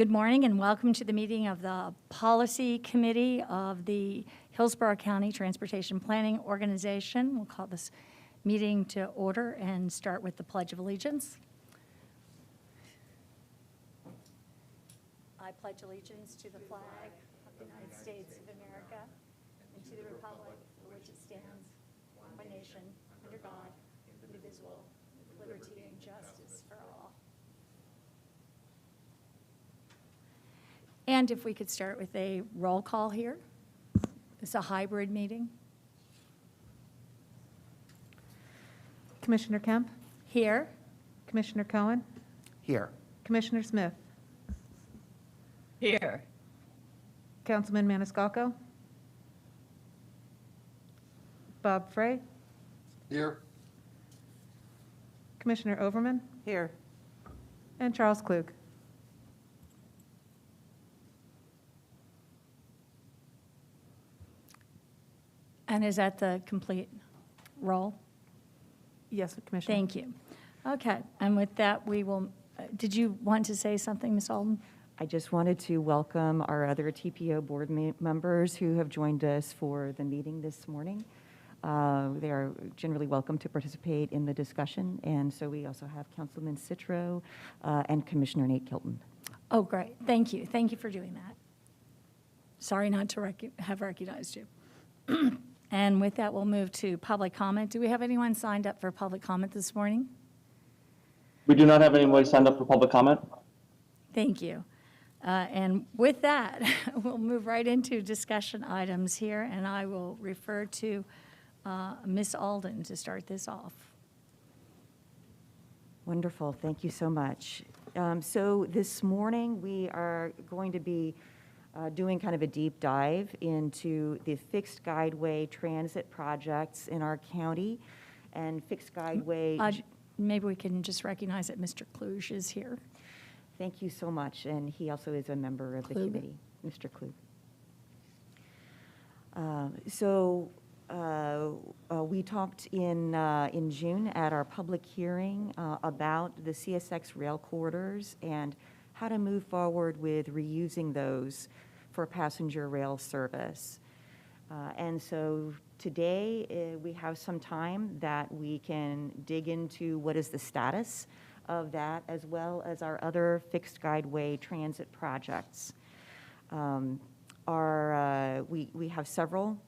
Good morning and welcome to the meeting of the Policy Committee of the Hillsborough County Transportation Planning Organization. We'll call this meeting to order and start with the Pledge of Allegiance. I pledge allegiance to the flag of the United States of America and to the republic for which it stands, one nation, under God, indivisible, with liberty and justice for all. And if we could start with a roll call here. It's a hybrid meeting. Commissioner Kemp? Here. Commissioner Cohen? Here. Commissioner Smith? Here. Councilman Maniscalco? Bob Frey? Here. Commissioner Overman? Here. And Charles Klug. And is that the complete roll? Yes, Commissioner. Thank you. Okay, and with that, we will, did you want to say something, Ms. Alden? I just wanted to welcome our other TPO board members who have joined us for the meeting this morning. They are generally welcome to participate in the discussion, and so we also have Councilman Citro and Commissioner Nate Kilton. Oh, great. Thank you. Thank you for doing that. Sorry not to have recognized you. And with that, we'll move to public comment. Do we have anyone signed up for public comment this morning? We do not have anybody signed up for public comment. Thank you. And with that, we'll move right into discussion items here, and I will refer to Ms. Alden to start this off. Wonderful. Thank you so much. So this morning, we are going to be doing kind of a deep dive into the fixed guideway transit projects in our county and fixed guideway. Maybe we can just recognize that Mr. Kluge is here. Thank you so much, and he also is a member of the committee, Mr. Klug. We talked in June at our public hearing about the CSX rail corridors and how to move forward with reusing those for passenger rail service. And so today we have some time that we can dig into what is the status of that, as well as our other fixed guideway transit projects. We have several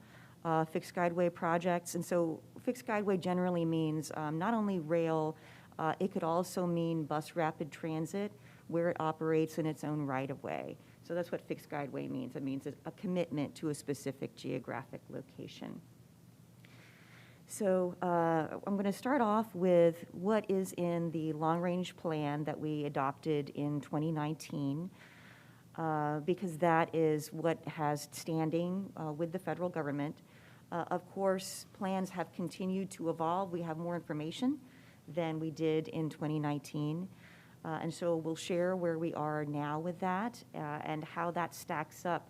fixed guideway projects, and so fixed guideway generally means not only rail, it could also mean bus rapid transit, where it operates in its own right-of-way. So that's what fixed guideway means. It means a commitment to a specific geographic location. So I'm going to start off with what is in the long-range plan that we adopted in 2019, because that is what has standing with the federal government. Of course, plans have continued to evolve. We have more information than we did in 2019. And so we'll share where we are now with that and how that stacks up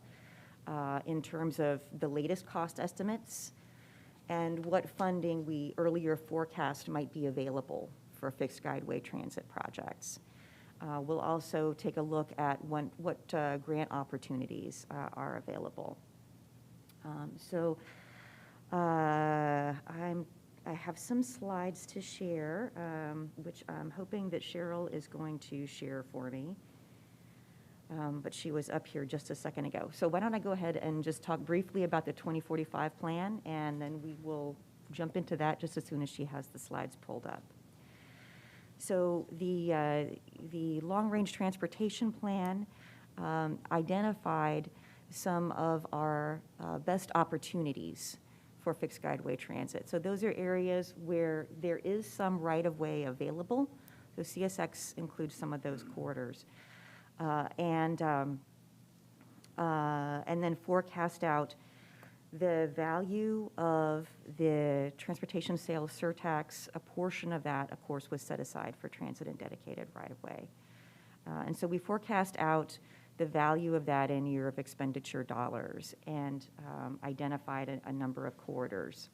in terms of the latest cost estimates and what funding we earlier forecast might be available for fixed guideway transit projects. We'll also take a look at what grant opportunities are available. I have some slides to share, which I'm hoping that Cheryl is going to share for me. But she was up here just a second ago. So why don't I go ahead and just talk briefly about the 2045 plan, and then we will jump into that just as soon as she has the slides pulled up. So the long-range transportation plan identified some of our best opportunities for fixed guideway transit. So those are areas where there is some right-of-way available. So CSX includes some of those corridors. And then forecast out the value of the transportation sales surtax. A portion of that, of course, was set aside for transit and dedicated right-of-way. And so we forecast out the value of that in year of expenditure dollars and identified a number of corridors.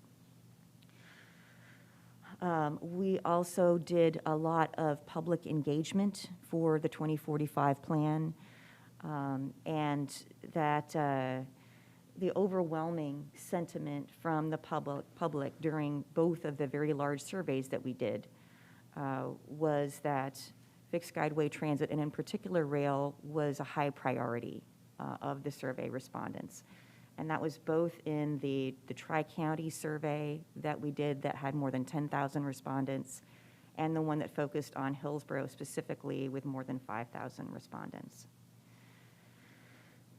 We also did a lot of public engagement for the 2045 plan. And that the overwhelming sentiment from the public during both of the very large surveys that we did was that fixed guideway transit, and in particular rail, was a high priority of the survey respondents. And that was both in the Tri-County survey that we did that had more than 10,000 respondents, and the one that focused on Hillsborough specifically with more than 5,000 respondents.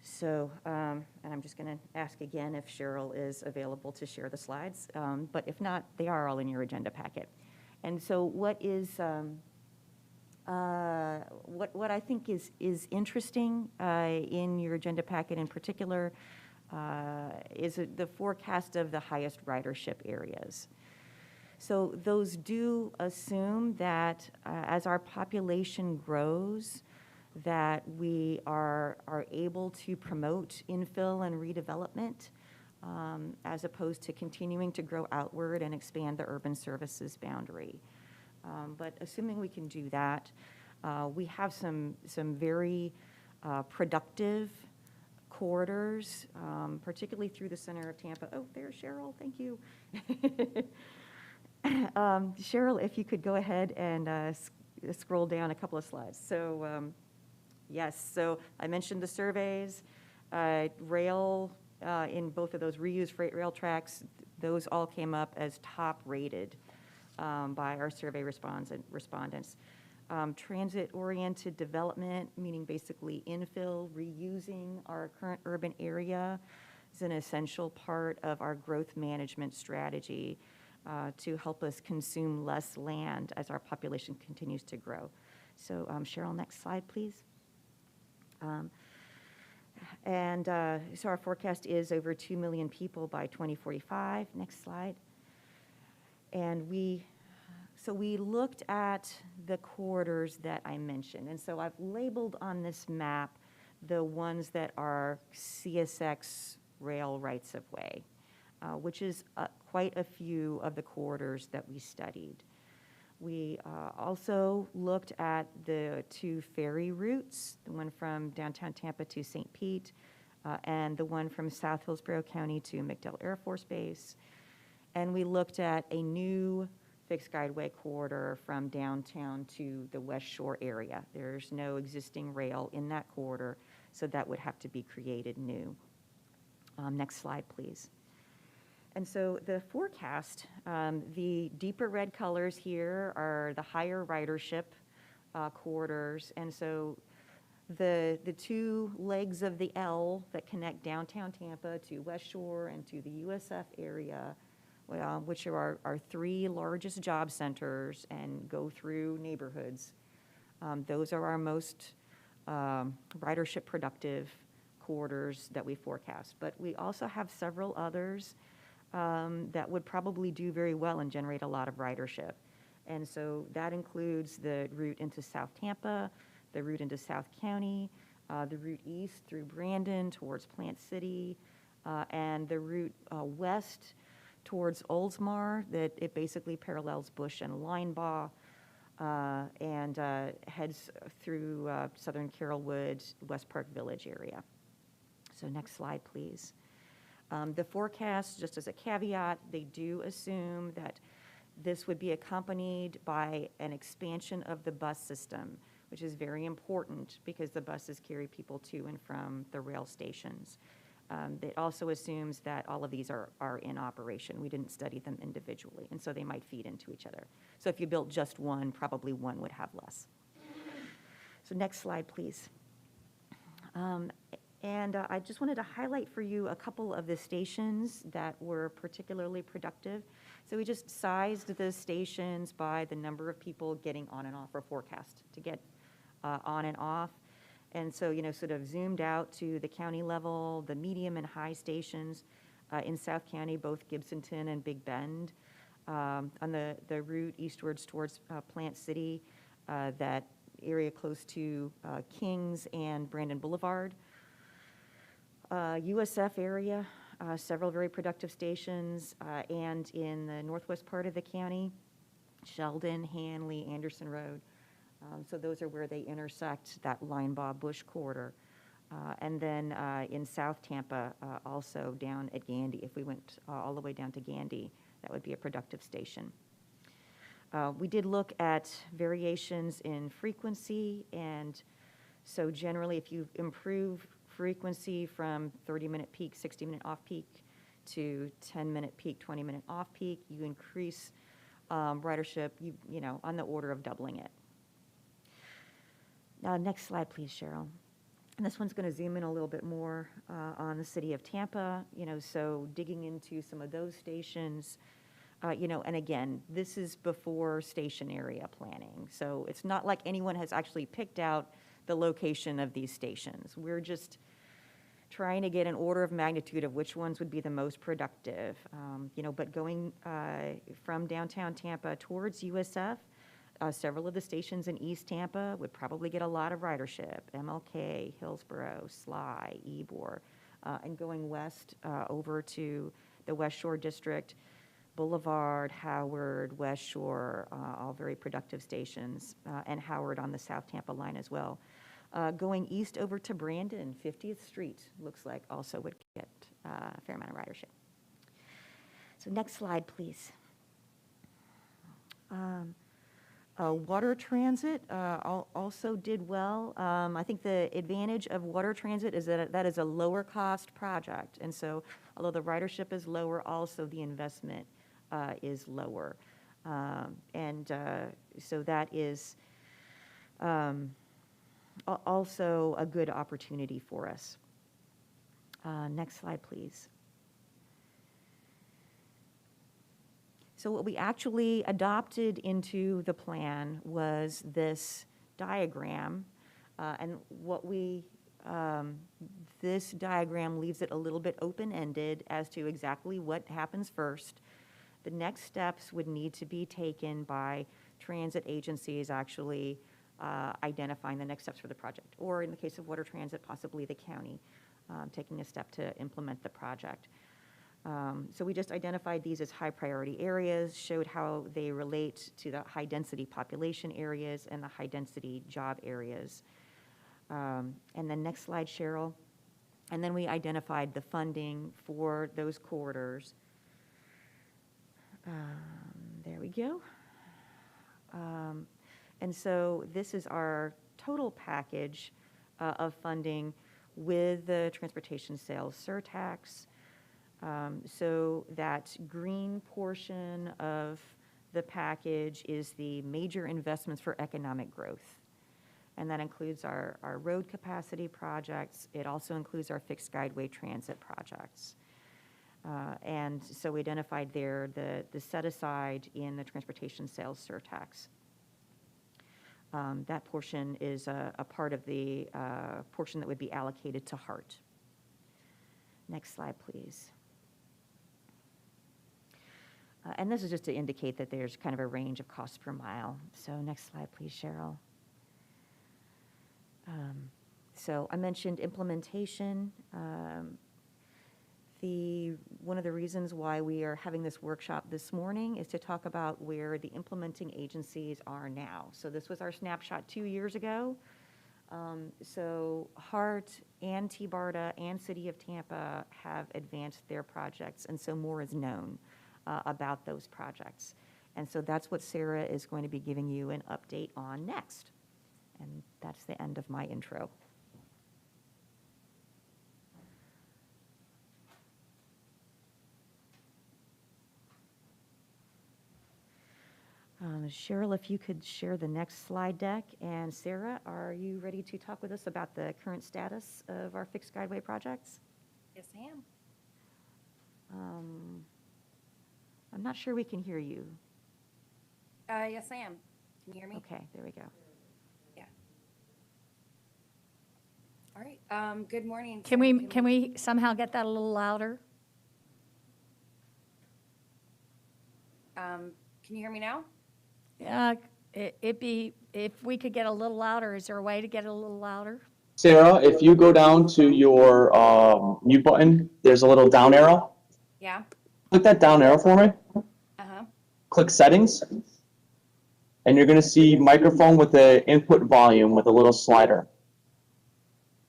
So, and I'm just going to ask again if Cheryl is available to share the slides, but if not, they are all in your agenda packet. And so what is, what I think is interesting in your agenda packet in particular is the forecast of the highest ridership areas. So those do assume that as our population grows, that we are able to promote infill and redevelopment as opposed to continuing to grow outward and expand the urban services boundary. But assuming we can do that, we have some very productive corridors, particularly through the center of Tampa. Oh, there's Cheryl, thank you. Cheryl, if you could go ahead and scroll down a couple of slides. So yes, so I mentioned the surveys, rail in both of those reused freight rail tracks, those all came up as top rated by our survey respondents. Transit-oriented development, meaning basically infill, reusing our current urban area, is an essential part of our growth management strategy to help us consume less land as our population continues to grow. So Cheryl, next slide, please. So our forecast is over 2 million people by 2045. Next slide. And we looked at the corridors that I mentioned. And so I've labeled on this map the ones that are CSX rail rights of way, which is quite a few of the corridors that we studied. We also looked at the 2 ferry routes, the one from downtown Tampa to St. Pete, and the one from South Hillsborough County to MacDill Air Force Base. And we looked at a new fixed guideway corridor from downtown to the West Shore area. There's no existing rail in that corridor, so that would have to be created new. Next slide, please. And so the forecast, the deeper red colors here are the higher ridership corridors. And so the 2 legs of the L that connect downtown Tampa to West Shore and to the USF area, which are our 3 largest job centers and go through neighborhoods. Those are our most ridership productive corridors that we forecast. But we also have several others that would probably do very well and generate a lot of ridership. And so that includes the route into South Tampa, the route into South County, the route east through Brandon towards Plant City, and the route west towards Oldsmar, that it basically parallels Bush and Linebaugh, and heads through southern Carrollwood, West Park Village area. So next slide, please. The forecast, just as a caveat, they do assume that this would be accompanied by an expansion of the bus system, which is very important because the buses carry people to and from the rail stations. It also assumes that all of these are in operation. We didn't study them individually, and so they might feed into each other. So if you built just one, probably one would have less. So next slide, please. And I just wanted to highlight for you a couple of the stations that were particularly productive. So we just sized the stations by the number of people getting on and off, or forecast to get on and off. And so, sort of zoomed out to the county level, the medium and high stations in South County, both Gibsonton and Big Bend. On the route eastwards towards Plant City, that area close to Kings and Brandon Boulevard. USF area, several very productive stations, and in the northwest part of the county, Sheldon, Hanley, Anderson Road. So those are where they intersect that Linebaugh Bush corridor. And then in South Tampa, also down at Gandy, if we went all the way down to Gandy, that would be a productive station. We did look at variations in frequency, and so generally if you improve frequency from 30-minute peak, 60-minute off-peak to 10-minute peak, 20-minute off-peak, you increase ridership, you know, on the order of doubling it. Next slide, please, Cheryl. And this one's going to zoom in a little bit more on the city of Tampa, you know, so digging into some of those stations, you know, and again, this is before station area planning. So it's not like anyone has actually picked out the location of these stations. We're just trying to get an order of magnitude of which ones would be the most productive. You know, but going from downtown Tampa towards USF, several of the stations in East Tampa would probably get a lot of ridership. MLK, Hillsborough, Sly, Ybor, and going west over to the West Shore District, Boulevard, Howard, West Shore, all very productive stations, and Howard on the South Tampa line as well. Going east over to Brandon, 50th Street, looks like also would get a fair amount of ridership. So next slide, please. Water transit also did well. I think the advantage of water transit is that that is a lower cost project. And so although the ridership is lower, also the investment is lower. So that is also a good opportunity for us. Next slide, please. So what we actually adopted into the plan was this diagram, and what this diagram leaves it a little bit open-ended as to exactly what happens first. The next steps would need to be taken by transit agencies actually identifying the next steps for the project, or in the case of water transit, possibly the county taking a step to implement the project. So we just identified these as high priority areas, showed how they relate to the high density population areas and the high density job areas. And then next slide, Cheryl. And then we identified the funding for those corridors. There we go. And so this is our total package of funding with the transportation sales surtax. So that green portion of the package is the major investments for economic growth. And that includes our road capacity projects. It also includes our fixed Guideway transit projects. And so we identified there the set aside in the transportation sales surtax. That portion is a part of the portion that would be allocated to HART. Next slide, please. And this is just to indicate that there's kind of a range of costs per mile. So next slide, please, Cheryl. So I mentioned implementation. One of the reasons why we are having this workshop this morning is to talk about where the implementing agencies are now. So this was our snapshot 2 years ago. So HART and Tbarda and City of Tampa have advanced their projects, and so more is known about those projects. And so that's what Sarah is going to be giving you an update on next. And that's the end of my intro. Cheryl, if you could share the next slide deck. And Sarah, are you ready to talk with us about the current status of our fixed Guideway projects? Yes, I am. I'm not sure we can hear you. Yes, I am. Can you hear me? Okay, there we go. Yeah. All right. Good morning. Can we somehow get that a little louder? Can you hear me now? If we could get a little louder, is there a way to get it a little louder? Sarah, if you go down to your mute button, there's a little down arrow. Yeah. Click that down arrow for me. Uh-huh. Click settings. And you're going to see microphone with the input volume with a little slider.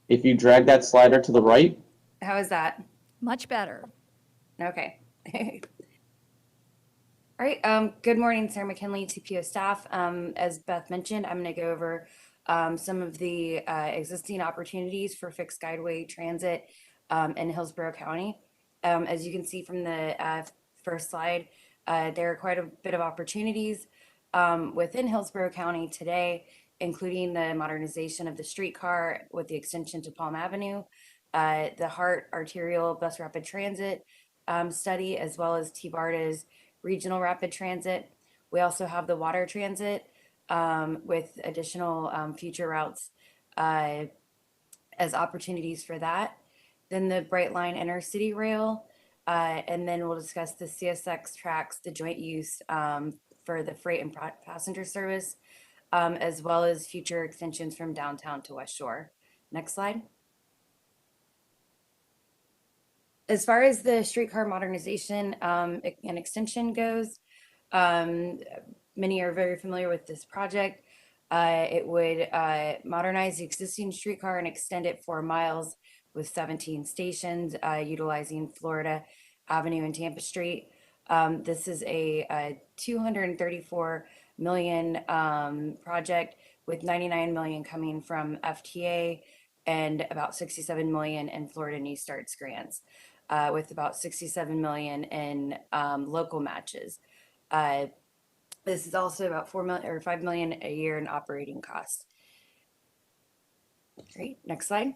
If you drag that slider to the right, How is that? Much better. Okay. All right. Good morning, Sarah McKinley, TPO staff. As Beth mentioned, I'm going to go over some of the existing opportunities for fixed Guideway transit in Hillsborough County. As you can see from the first slide, there are quite a bit of opportunities within Hillsborough County today, including the modernization of the streetcar with the extension to Palm Avenue, the Heart Arterial Bus Rapid Transit study, as well as Tbarda's regional rapid transit. We also have the water transit with additional future routes as opportunities for that. Then the Brightline Intercity Rail, and then we'll discuss the CSX tracks, the joint use for the freight and passenger service, as well as future extensions from downtown to West Shore. Next slide. As far as the streetcar modernization and extension goes, many are very familiar with this project. It would modernize the existing streetcar and extend it 4 miles with 17 stations, utilizing Florida Avenue and Tampa Street. This is a 234 million project, with 99 million coming from FTA and about 67 million in Florida New Starts grants, with about 67 million in local matches. This is also about 4 million or 5 million a year in operating costs. Great, next slide.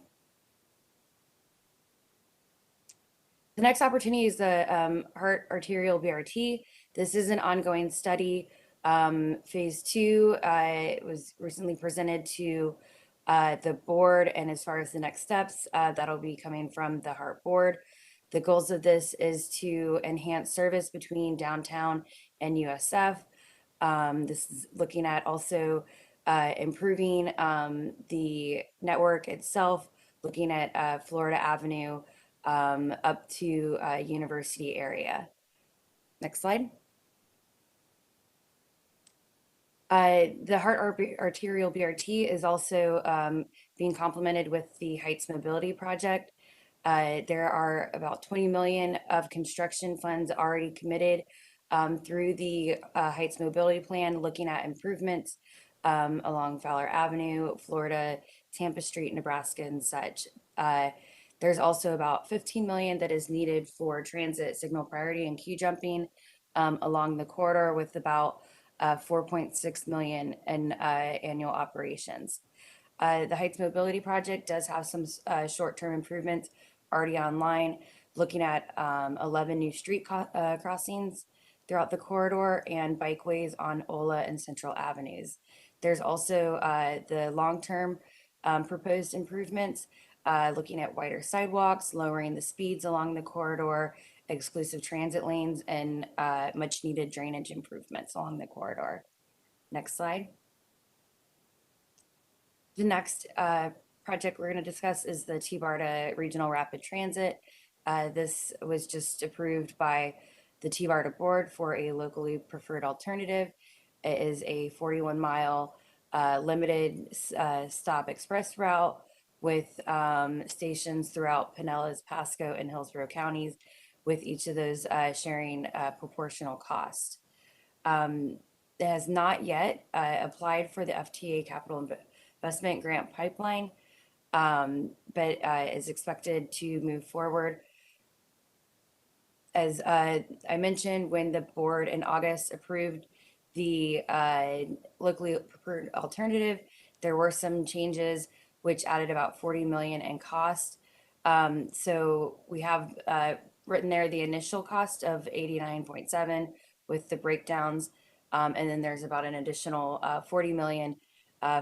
The next opportunity is the Heart Arterial BRT. This is an ongoing study. Phase 2 was recently presented to the board, and as far as the next steps, that'll be coming from the Heart board. The goals of this is to enhance service between downtown and USF. This is looking at also improving the network itself, looking at Florida Avenue up to University area. Next slide. The Heart Arterial BRT is also being complemented with the Heights Mobility Project. There are about 20 million of construction funds already committed through the Heights Mobility Plan, looking at improvements along Fowler Avenue, Florida, Tampa Street, Nebraska, and such. There's also about 15 million that is needed for transit signal priority and queue jumping along the corridor, with about 4.6 million in annual operations. The Heights Mobility Project does have some short-term improvements already online, looking at 11 new street crossings throughout the corridor and bikeways on Ola and Central Avenues. There's also the long-term proposed improvements, looking at wider sidewalks, lowering the speeds along the corridor, exclusive transit lanes, and much needed drainage improvements along the corridor. Next slide. The next project we're going to discuss is the Tbarda Regional Rapid Transit. This was just approved by the Tbarda board for a locally preferred alternative. It is a 41-mile limited stop express route with stations throughout Pinellas, Pasco, and Hillsborough counties, with each of those sharing proportional cost. It has not yet applied for the FTA Capital Investment Grant Pipeline, but is expected to move forward. As I mentioned, when the board in August approved the locally preferred alternative, there were some changes which added about 40 million in cost. So we have written there the initial cost of 89.7 with the breakdowns, and then there's about an additional 40 million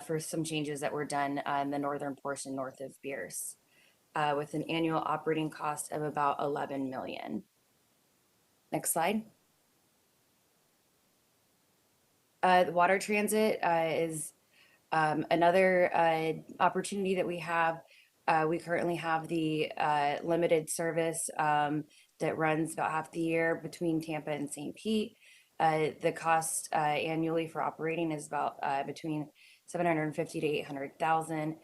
for some changes that were done in the northern portion north of Pierce, with an annual operating cost of about 11 million. Next slide. The water transit is another opportunity that we have. We currently have the limited service that runs about half the year between Tampa and St. Pete. The cost annually for operating is about between 750 to 800,000.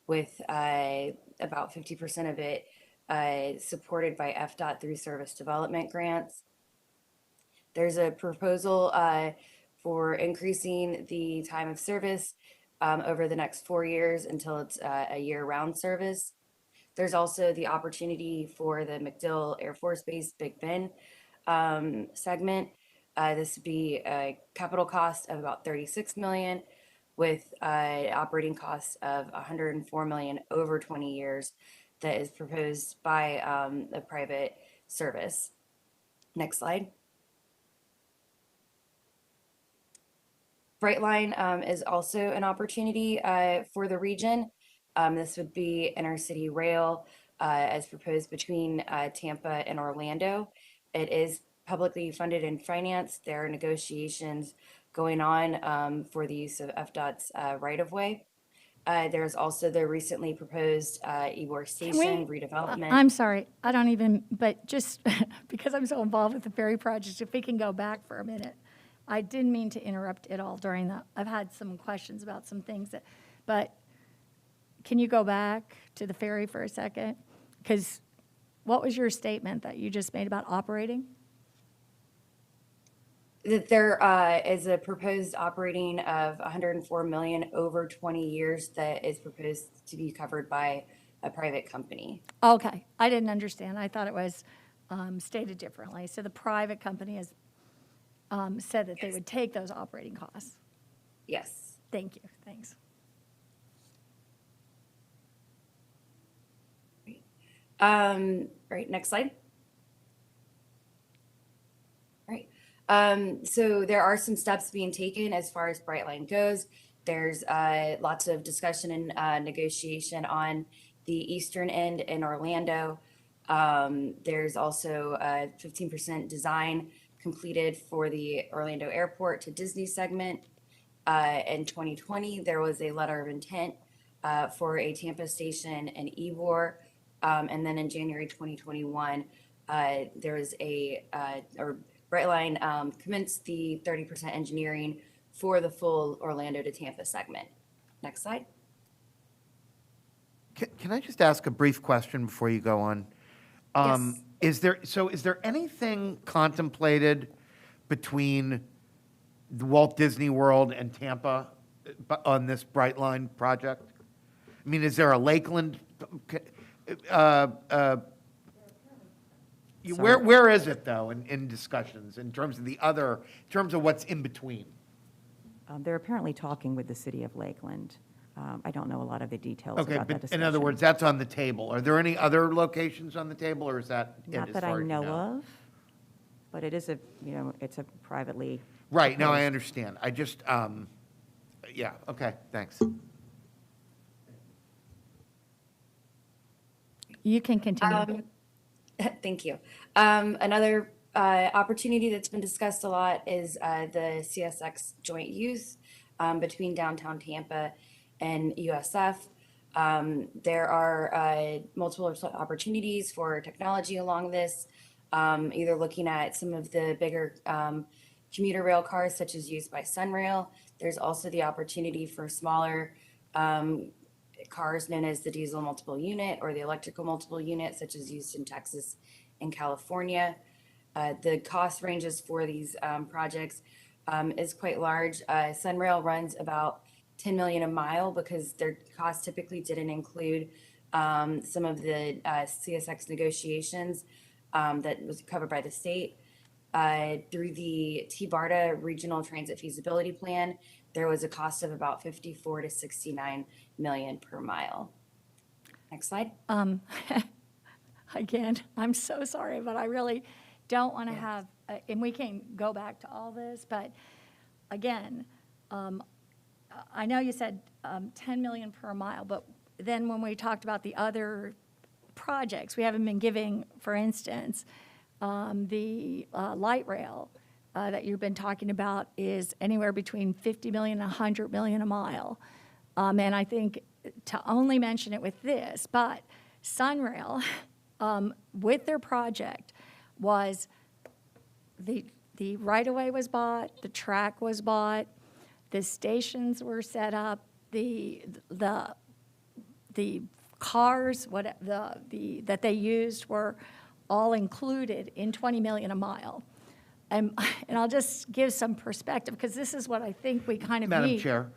with about 50% of it supported by Fdot through service development grants. There's a proposal for increasing the time of service over the next 4 years until it's a year-round service. There's also the opportunity for the MacDill Air Force Base Big Bend segment. This would be a capital cost of about $36 million with operating costs of $104 million over 20 years that is proposed by a private service. Next slide. Brightline is also an opportunity for the region. This would be intercity rail as proposed between Tampa and Orlando. It is publicly funded and financed. There are negotiations going on for the use of Fdot's right-of-way. There's also the recently proposed Ybor Station redevelopment. I'm sorry, I don't even, but just because I'm so involved with the Ferry project, if we can go back for a minute. I didn't mean to interrupt at all during that. I've had some questions about some things but can you go back to the Ferry for a second? Because what was your statement that you just made about operating? That there is a proposed operating of $104 million over 20 years that is proposed to be covered by a private company. Okay, I didn't understand. I thought it was stated differently. So the private company has said that they would take those operating costs. Yes. Thank you, thanks. Right, next slide. Right. So there are some steps being taken as far as Brightline goes. There's lots of discussion and negotiation on the eastern end in Orlando. There's also a 15% design completed for the Orlando Airport to Disney segment. In 2020, there was a letter of intent for a Tampa station in Ybor. And then in January 2021, there was Brightline commenced the 30% engineering for the full Orlando to Tampa segment. Next slide. Can I just ask a brief question before you go on? Yes. Is there anything contemplated between the Walt Disney World and Tampa on this Brightline project? I mean, is there a Lakeland? Where is it though in discussions in terms of what's in between? They're apparently talking with the city of Lakeland. I don't know a lot of the details Okay, about that but discussion. in other words, that's on the table. Are there any other locations on the table, or is that it Not as that far I as you know of, but it is it's a privately. Right, no, I proposed. understand. I just, yeah, okay, thanks. You can continue. Thank you. Another opportunity that's been discussed a lot is the CSX joint use between downtown Tampa and USF. There are multiple opportunities for technology along this, either looking at some of the bigger commuter rail cars such as used by Sunrail. There's also the opportunity for smaller cars known as the diesel multiple unit or the electrical multiple unit, such as used in Texas and California. The cost ranges for these projects is quite large. Sunrail runs about $10 million a mile because their costs typically didn't include some of the CSX negotiations that was covered by the state. Through the Tbarda Regional Transit Feasibility Plan, there was a cost of about $54 to $69 million per mile. Next slide. Again, I'm so sorry, but I really don't want to have, and we can go back to all this, but again, I know you said 10 million per mile, but then when we talked about the other projects, we haven't been giving, for instance, the light rail that you've been talking about is anywhere between 50 million and 100 million a mile. And I think to only mention it with this, but Sunrail, with their project, was the right-of-way was bought, the track was bought, the stations were set up, the the cars, that they used were all included in 20 million a mile. And I'll just give some perspective, because this is what I think we kind of Madam need. Chair,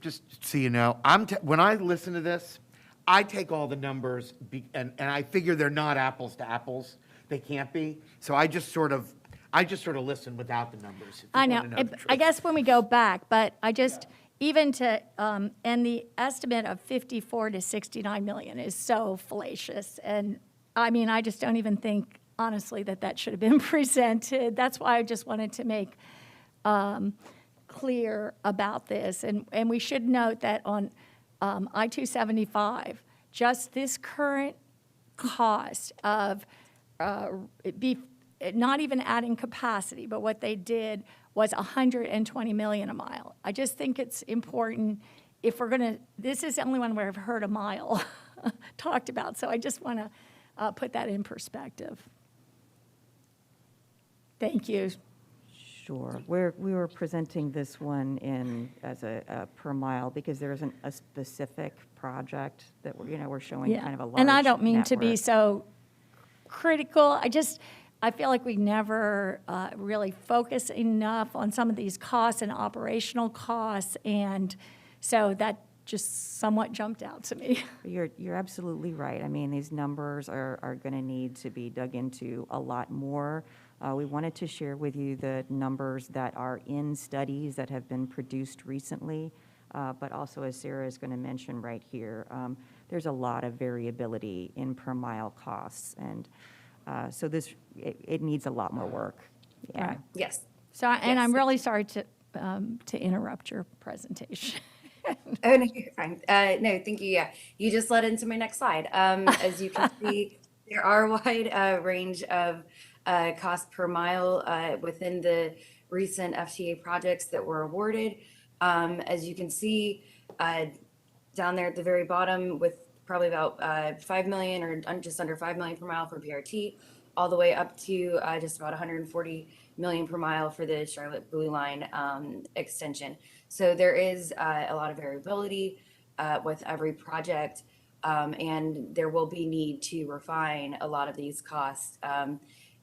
just so you know, when I listen to this, I take all the numbers and I figure they're not apples to apples. They can't be. So I just sort of listen without the numbers. if you I know. wanna the I truth. guess when we go back, but I just, even to, and the estimate of 54 to 69 million is so fallacious. And I mean, I just don't even think, honestly, that should have been presented. That's why I just wanted to make clear about this. And we should note that on I-275, just this current cost of not even adding capacity, but what they did was 120 million a mile. I just think it's important if we're going to, this is the only one where I've heard a mile talked about. So I just want to put that in perspective. Thank you. Sure. We were presenting this one as a per mile because there isn't a specific project that we're showing kind of a large And I don't mean to be network. so critical. I feel like we never really focus enough on some of these costs and operational costs. And so that just somewhat jumped out to me. You're absolutely right. I mean, these numbers are going to need to be dug into a lot more. We wanted to share with you the numbers that are in studies that have been produced recently, but also, as Sarah is going to mention right here, there's a lot of variability in per mile costs, and so it needs a lot more work. Yeah. Right. Yes. So, and Yes. I'm really sorry to interrupt your presentation. Oh, no, you're fine. No, thank you. Yeah, you just led into my next slide. As you can see, there are a wide range of cost per mile within the recent FTA projects that were awarded. As you can see, down there at the very bottom with probably about 5 million or just under 5 million per mile for PRT, all the way up to just about 140 million per mile for the Charlotte Blue Line extension. So there is a lot of variability with every project, and there will be need to refine a lot of these costs.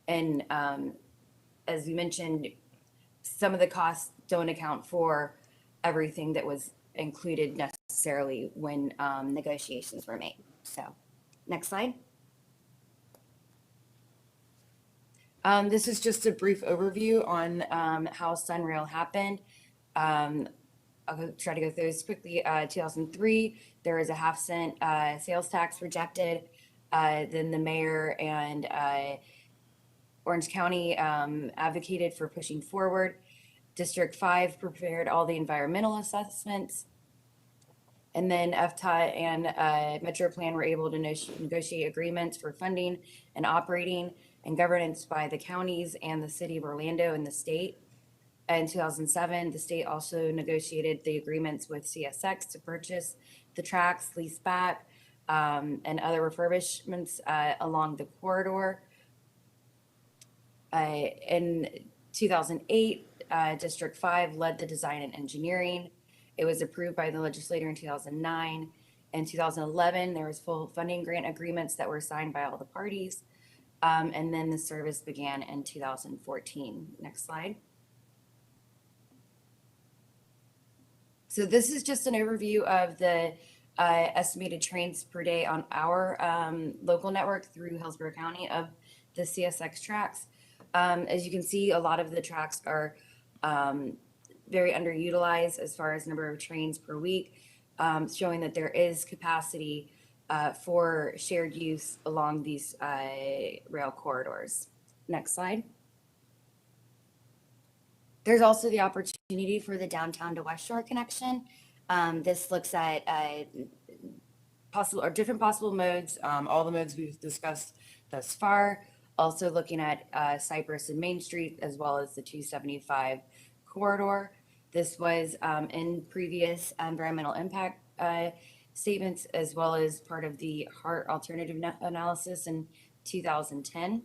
And as you mentioned, some of the costs don't account for everything that was included necessarily when negotiations were made. So, next slide. This is just a brief overview on how Sunrail happened. I'll try to go through this quickly. 2003, there was a 50 cent sales tax rejected. Then the mayor and Orange County advocated for pushing forward. District 5 prepared all the environmental assessments. And then Fdot and Metro Plan were able to negotiate agreements for funding and operating and governance by the counties and the city of Orlando and the state. In 2007, the state also negotiated the agreements with CSX to purchase the tracks, lease back, and other refurbishments along the corridor. In 2008, District 5 led the design and engineering. It was approved by the legislature in 2009. In 2011, there was full funding grant agreements that were signed by all the parties. And then the service began in 2014. Next slide. So this is just an overview of the estimated trains per day on our local network through Hillsborough County of the CSX tracks. As you can see, a lot of the tracks are very underutilized as far as number of trains per week, showing that there is capacity for shared use along these rail corridors. Next slide. There's also the opportunity for the downtown to West Shore connection. This looks at different possible modes, all the modes we've discussed thus far. Also looking at Cypress and Main Street, as well as the 275 corridor. This was in previous environmental impact statements, as well as part of the HART alternative analysis in 2010.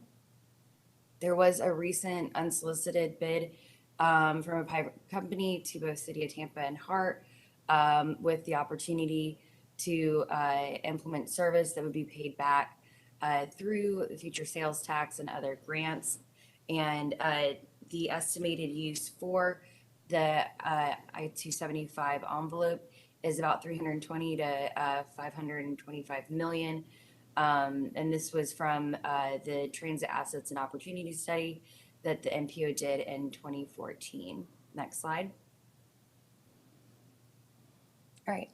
There was a recent unsolicited bid from a private company to both City of Tampa and HART with the opportunity to implement service that would be paid back through the future sales tax and other grants. And the estimated use for the I-275 envelope is about 320 to 525 million. And this was from the Transit Assets and Opportunity Study that the NPO did in 2014. Next slide. All right,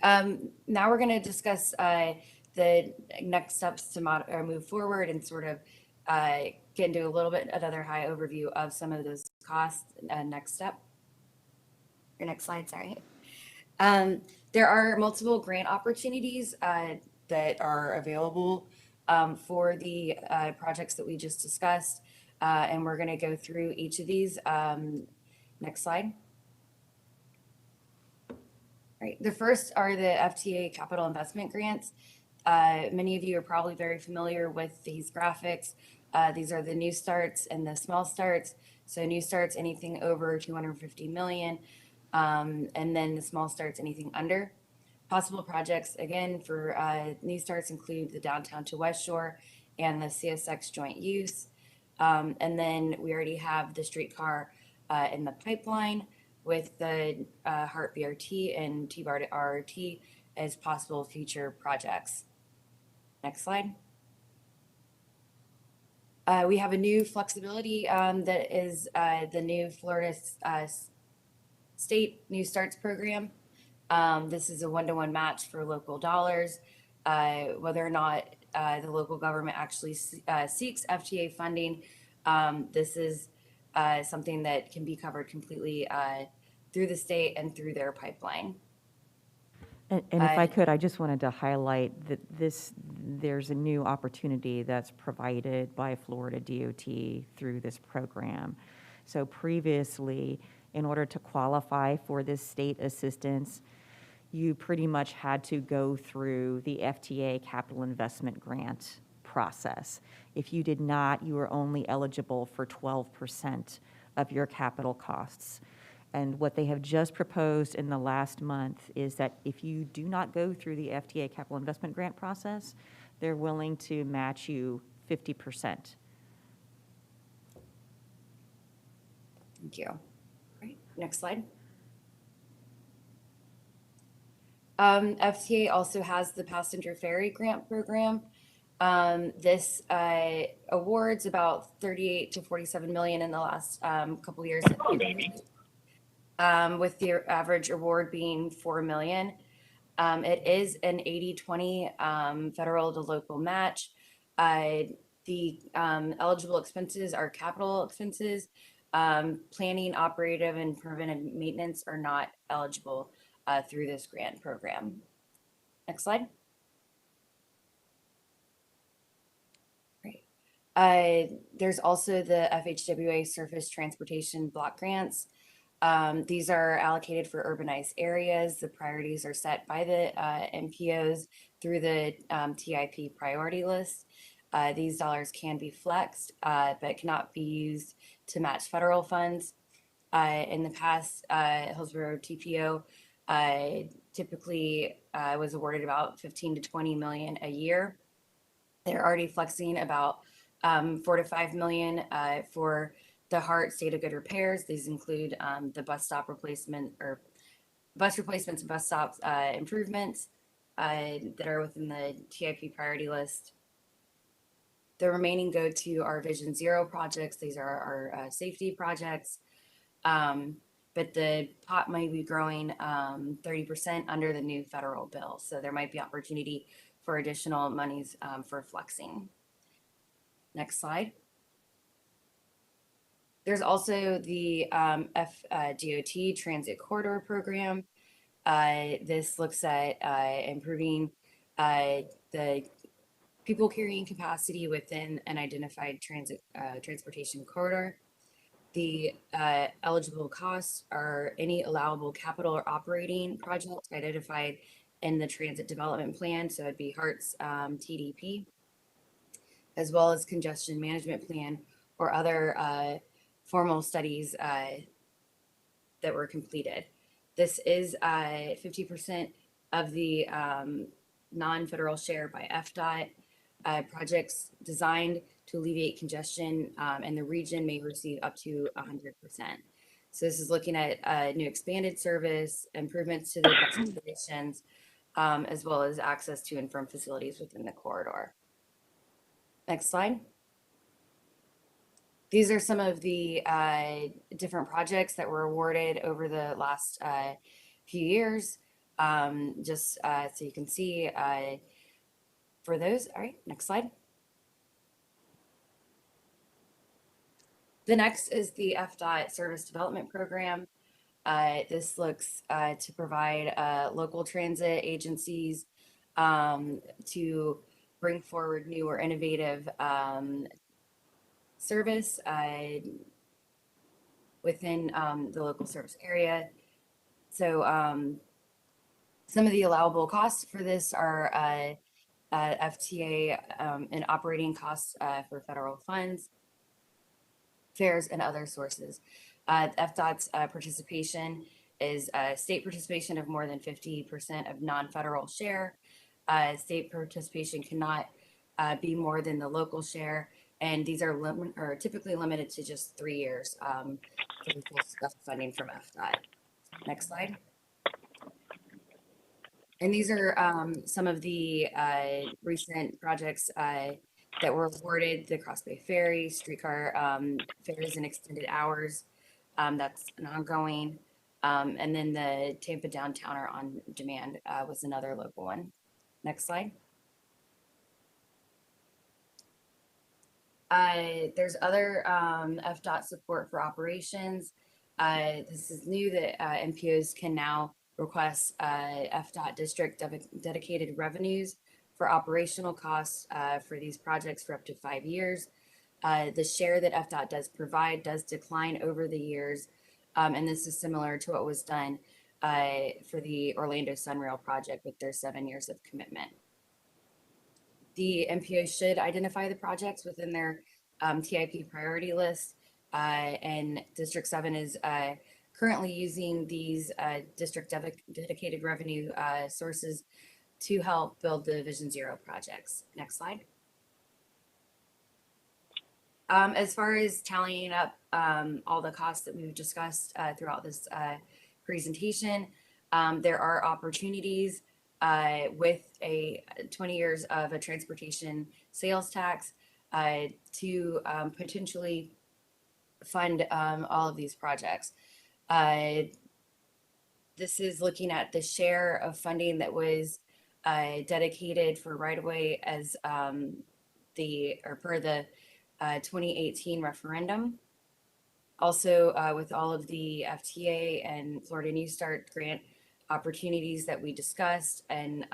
now we're going to discuss the next steps to move forward and sort of get into a little bit another high overview of some of those costs. Next step, or next slide, sorry. There are multiple grant opportunities that are available for the projects that we just discussed, and we're going to go through each of these. Next slide. Right. The first are the FTA capital investment grants. Many of you are probably very familiar with these graphics. These are the new starts and the small starts. So new starts, anything over 250 million. And then the small starts, anything under. Possible projects, again, for new starts include the downtown to West Shore and the CSX joint use. And then we already have the streetcar in the pipeline, with the HART BRT and Tbarda RRT as possible future projects. Next slide. We have a new flexibility that is the new Florida State New Starts program. This is a one-to-one match for local dollars. Whether or not the local government actually seeks FTA funding, this is something that can be covered completely through the state and through their pipeline. And if I could, I just wanted to highlight that there's a new opportunity that's provided by Florida DOT through this program. So previously, in order to qualify for this state assistance, you pretty much had to go through the FTA capital investment grant process. If you did not, you were only eligible for 12% of your capital costs. And what they have just proposed in the last month is that if you do not go through the FTA capital investment grant process, they're willing to match you 50%. Thank you. All right, next slide. FTA also has the passenger ferry grant program. This awards about 38 to 47 million in the last couple years, with the average award being 4 million. It is an 80-20 federal to local match. The eligible expenses are capital expenses. Planning, operative, and preventive maintenance are not eligible through this grant program. Next slide. Great. There's also the FHWA surface transportation block grants. These are allocated for urbanized areas. The priorities are set by the NPOs through the TIP priority list. These dollars can be flexed, but cannot be used to match federal funds. In the past, Hillsborough TPO typically was awarded about 15 to 20 million a year. They're already flexing about 4 to 5 million for the HART state of good repairs. These include the bus stop replacement or bus replacements and bus stops improvements that are within the TIP priority list. The remaining go to our Vision Zero projects. These are our safety projects. But the pot might be growing 30% under the new federal bill. So there might be opportunity for additional monies for flexing. Next slide. There's also the FDOT Transit Corridor Program. This looks at improving the people carrying capacity within an identified transportation corridor. The eligible costs are any allowable capital or operating project identified in the transit development plan. So it'd be HART's TDP, as well as congestion management plan or other formal studies that were completed. This is 50% of the non-federal share by Fdot. Projects designed to alleviate congestion in the region may receive up to 100%. So this is looking at new expanded service, improvements to the bus operations, as well as access to and from facilities within the corridor. Next slide. These are some of the different projects that were awarded over the last few years. Just so you can see for those. All right, next slide. The next is the Fdot Service Development Program. This looks to provide local transit agencies to bring forward new or innovative service within the local service area. So some of the allowable costs for this are FTA and operating costs for federal funds, fares, and other sources. FDOT's participation is state participation of more than 50% of non-federal share. State participation cannot be more than the local share, and these are typically limited to just 3 years for the full funding from Fdot. Next slide. And these are some of the recent projects that were awarded: the Cross Bay Ferry, Streetcar Fares and Extended Hours. That's an ongoing. And then the Tampa Downtowner on Demand was another local one. Next slide. There's other Fdot support for operations. This is new that MPOs can now request Fdot district dedicated revenues for operational costs for these projects for up to 5 years. The share that Fdot does provide does decline over the years, and this is similar to what was done for the Orlando Sunrail project with their 7 years of commitment. The MPO should identify the projects within their TIP priority list, and District 7 is currently using these district dedicated revenue sources to help build the Vision Zero projects. Next slide. As far as tallying up all the costs that we've discussed throughout this presentation, there are opportunities with a 20 years of a transportation sales tax to potentially fund all of these projects. This is looking at the share of funding that was dedicated for right-of-way as per the 2018 referendum. Also, with all of the FTA and Florida New Start grant opportunities that we discussed, and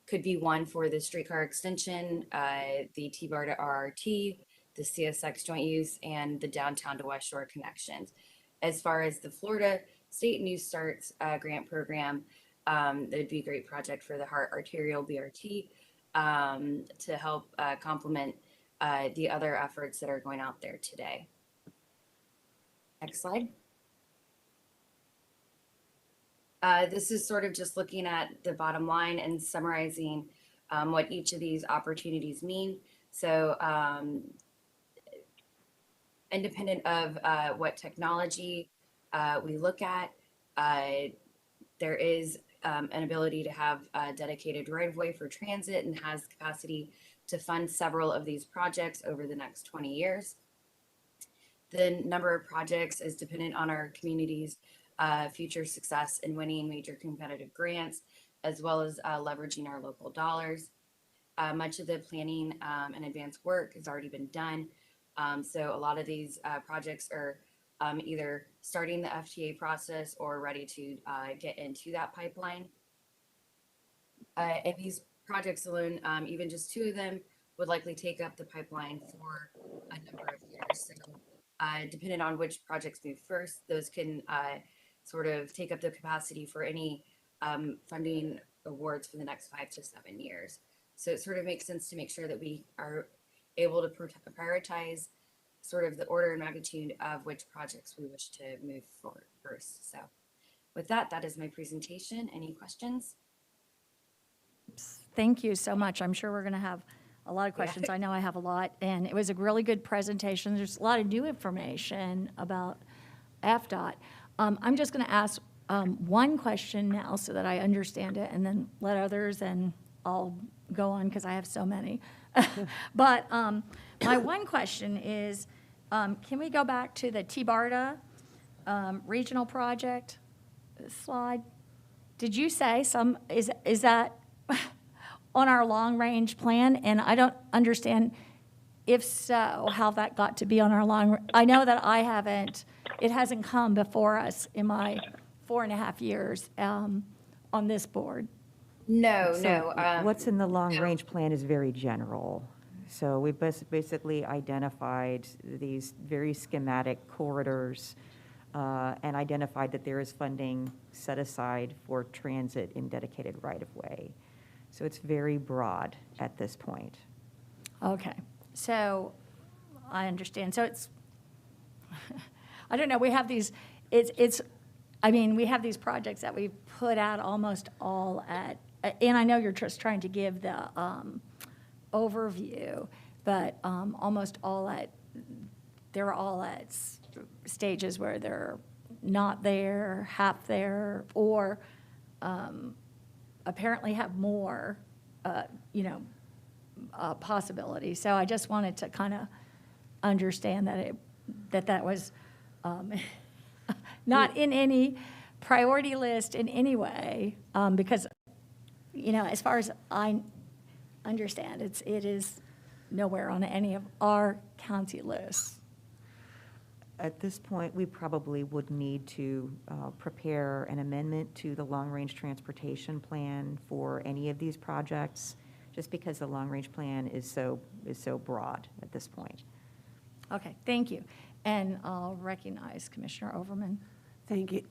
could be one for the streetcar extension, the Tbarda RRT, the CSX joint use, and the downtown to West Shore connections. As far as the Florida State New Starts grant program, that would be a great project for the Heart Arterial BRT to help complement the other efforts that are going out there today. Next slide. This is sort of just looking at the bottom line and summarizing what each of these opportunities mean. So independent of what technology we look at, there is an ability to have a dedicated right-of-way for transit and has capacity to fund several of these projects over the next 20 years. The number of projects is dependent on our community's future success in winning major competitive grants, as well as leveraging our local dollars. Much of the planning and advanced work has already been done. So a lot of these projects are either starting the FTA process or ready to get into that pipeline. And these projects alone, even just 2 of them, would likely take up the pipeline for a number of years. So depending on which projects move first, those can sort of take up the capacity for any funding awards for the next 5 to 7 years. So it sort of makes sense to make sure that we are able to prioritize sort of the order and magnitude of which projects we wish to move forward first. So with that, that is my presentation. Any questions? Oops. thank you so much. I'm sure we're going to have a lot of questions. I know I have a lot, and it was a really good presentation. There's a lot of new information about Fdot. I'm just going to ask one question now so that I understand it, and then let others, and I'll go on because I have so many. But my one question is, can we go back to the Tbarda regional project slide? Did you say is that on our long-range plan? And I don't understand, if so, how that got to be on our I know that it hasn't come before us in my 4.5 years on this board. No, So no. what's in the long-range plan is very general. So we basically identified these very schematic corridors and identified that there is funding set aside for transit in dedicated right-of-way. So it's very broad at this point. Okay, so I understand. So it's, I don't know, we have these, we have these projects that we put out almost all at, and I know you're just trying to give the overview, but almost all they're all at stages where they're not there, half there, or apparently have more, possibilities. So I just wanted to kind of understand that was not in any priority list in any way, because, as far as I understand, it is nowhere on any of our county lists. At this point, we probably would need to prepare an amendment to the long-range transportation plan for any of these projects, just because the long-range plan is so broad at this point. Okay, thank you. And I'll recognize Commissioner Overman. Thank you.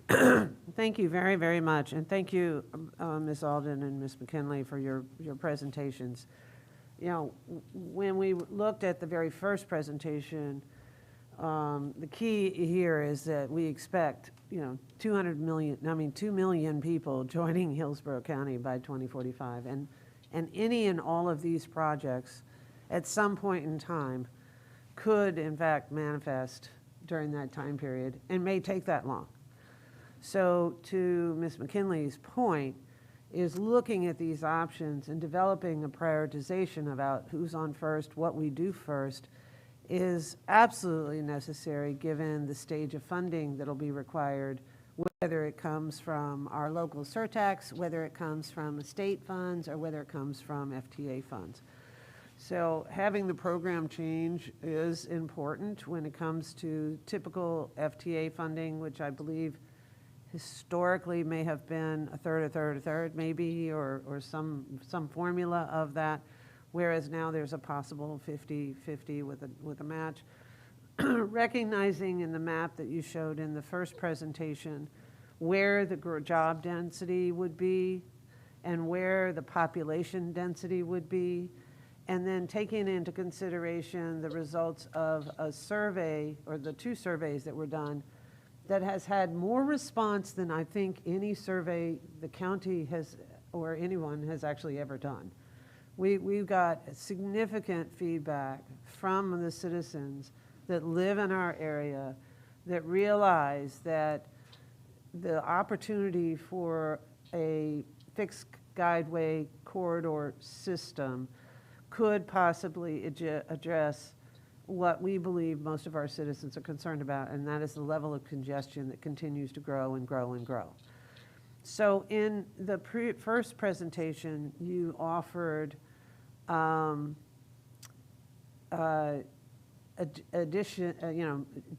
Thank you very, very much. And thank you, Ms. Alden and Ms. McKinley, for your presentations. When we looked at the very first presentation, the key here is that we expect, 2 million people joining Hillsborough County by 2045. And any and all of these projects at some point in time could in fact manifest during that time period and may take that long. So to Ms. McKinley's point is looking at these options and developing a prioritization about who's on first, what we do first, is absolutely necessary given the stage of funding that'll be required, whether it comes from our local surtax, whether it comes from state funds, or whether it comes from FTA funds. So having the program change is important when it comes to typical FTA funding, which I believe historically may have been a third, maybe, or some formula of that, whereas now there's a possible 50-50 with a match. Recognizing in the map that you showed in the first presentation where the job density would be and where the population density would be, and then taking into consideration the results of a survey, or the 2 surveys that were done, that has had more response than I think any survey the county has, or anyone has actually ever done. We've got significant feedback from the citizens that live in our area that realize that the opportunity for a fixed guideway corridor system could possibly address what we believe most of our citizens are concerned about, and that is the level of congestion that continues to grow and grow and grow. So in the first presentation, you offered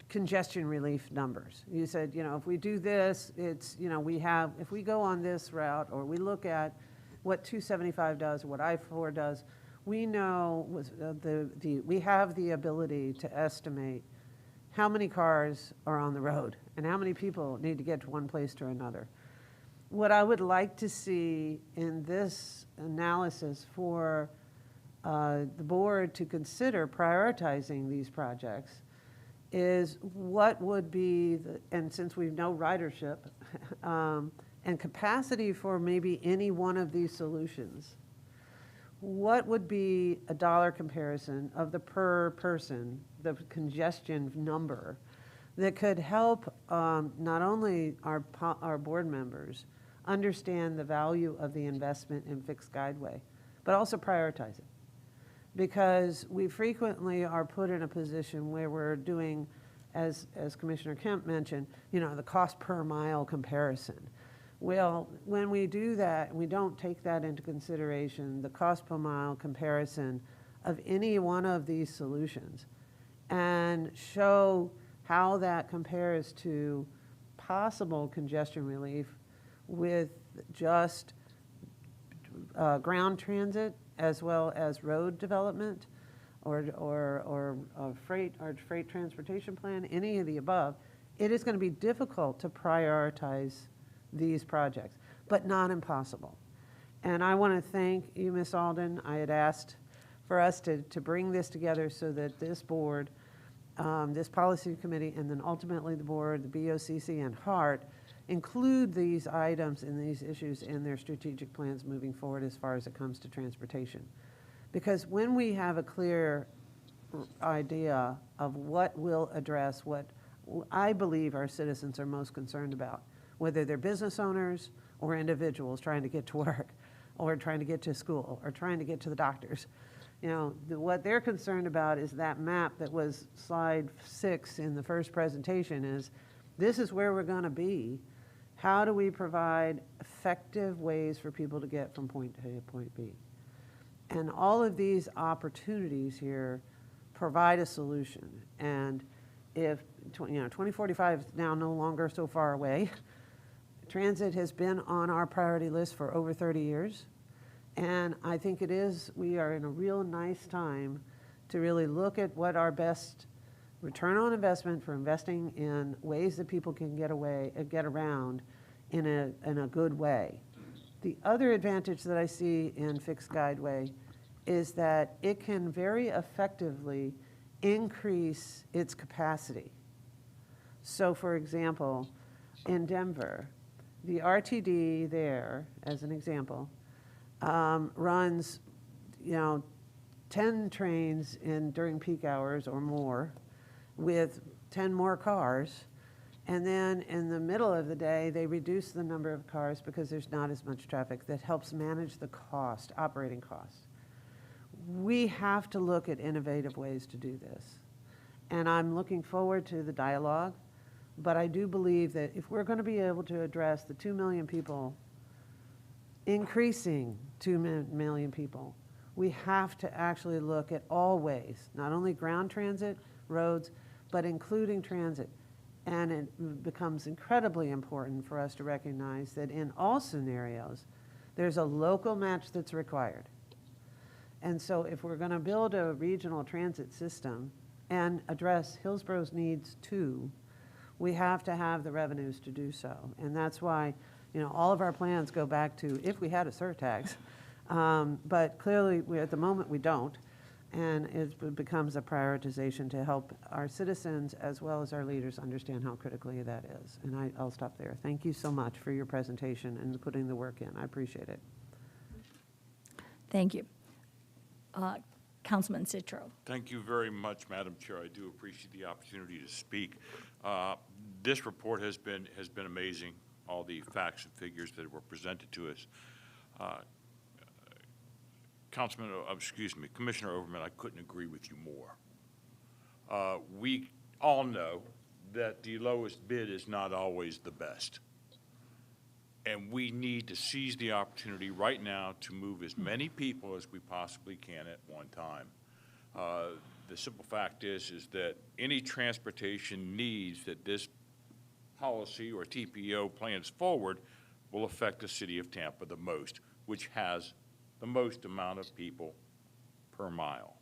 congestion relief numbers. You said, if we do this, it's, if we go on this route, or we look at what 275 does, or what I-4 does, we know we have the ability to estimate how many cars are on the road and how many people need to get to one place to another. What I would like to see in this analysis for the board to consider prioritizing these projects is what would be, and since we know ridership and capacity for maybe any one of these solutions, what would be a dollar comparison of the per person, the congestion number, that could help not only our board members understand the value of the investment in fixed Guideway, but also prioritize it. Because we frequently are put in a position where we're doing, as Commissioner Kemp mentioned, the cost per mile comparison. Well, when we do that, we don't take that into consideration, the cost per mile comparison of any one of these solutions, and show how that compares to possible congestion relief with just ground transit as well as road development or freight transportation plan, any of the above, it is going to be difficult to prioritize these projects, but not impossible. And I want to thank you, Ms. Alden. I had asked for us to bring this together so that this board, this policy committee, and then ultimately the board, the BOCC and HART, include these items and these issues in their strategic plans moving forward as far as it comes to transportation. Because when we have a clear idea of what will address what I believe our citizens are most concerned about, whether they're business owners or individuals trying to get to work or trying to get to school or trying to get to the doctors, what they're concerned about is that map that was slide 6 in the first presentation is, this is where we're going to be. How do we provide effective ways for people to get from point A to point B? And all of these opportunities here provide a solution. And if 2045 is now no longer so far away, transit has been on our priority list for over 30 years. And I think we are in a real nice time to really look at what our best return on investment for investing in ways that people can get around in a good way. The other advantage that I see in fixed Guideway is that it can very effectively increase its capacity. So for example, in Denver, the RTD there, as an example, runs 10 trains during peak hours or more with 10 more cars, and then in the middle of the day they reduce the number of cars because there's not as much traffic. That helps manage the cost, operating costs. We have to look at innovative ways to do this, and I'm looking forward to the dialogue, but I do believe that if we're going to be able to address the 2 million people, increasing 2 million people, we have to actually look at all ways, not only ground transit, roads, but including transit. And it becomes incredibly important for us to recognize that in all scenarios, there's a local match that's required. And so if we're going to build a regional transit system and address Hillsborough's needs too, we have to have the revenues to do so. And that's why all of our plans go back to if we had a surtax. But clearly, at the moment, we don't. And it becomes a prioritization to help our citizens as well as our leaders understand how critically that is. And I'll stop there. Thank you so much for your presentation and putting the work in. I appreciate it. Thank you. Councilman Citro. Thank you very much, Madam Chair. I do appreciate the opportunity to speak. This report has been amazing, all the facts and figures that were presented to us. Commissioner Overman, I couldn't agree with you more. We all know that the lowest bid is not always the best. And we need to seize the opportunity right now to move as many people as we possibly can at one time. The simple fact is that any transportation needs that this policy or TPO plans forward will affect the city of Tampa the most, which has the most amount of people per mile.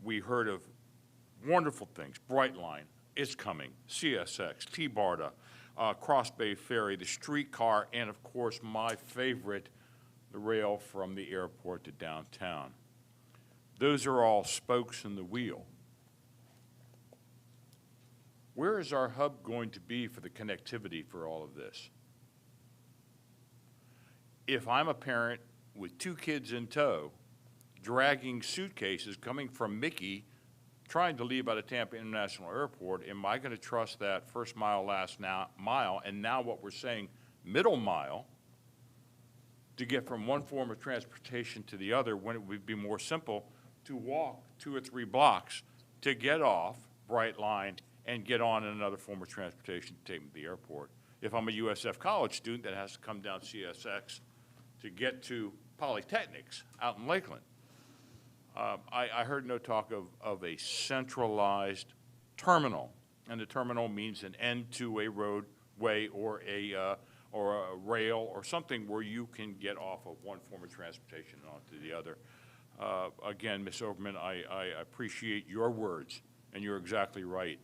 We heard of wonderful things, Brightline, it's coming, CSX, Tbarda, Cross Bay Ferry, the streetcar, and of course my favorite, the rail from the airport to downtown. Those are all spokes in the wheel. Where is our hub going to be for the connectivity for all of this? If I'm a parent with 2 kids in tow dragging suitcases coming from Mickey, trying to leave out of Tampa International Airport. Am I going to trust that first mile, last mile, and now what we're saying, middle mile, to get from one form of transportation to the other, when it would be more simple to walk 2 or 3 blocks to get off Bright Line and get on another form of transportation to take me to the airport? If I'm a USF college student that has to come down CSX to get to Polytechnics out in Lakeland, I heard no talk of a centralized terminal, and the terminal means an end to a roadway or a rail or something where you can get off of one form of transportation and onto the other. Again, Ms. Overman, I appreciate your words, and you're exactly right.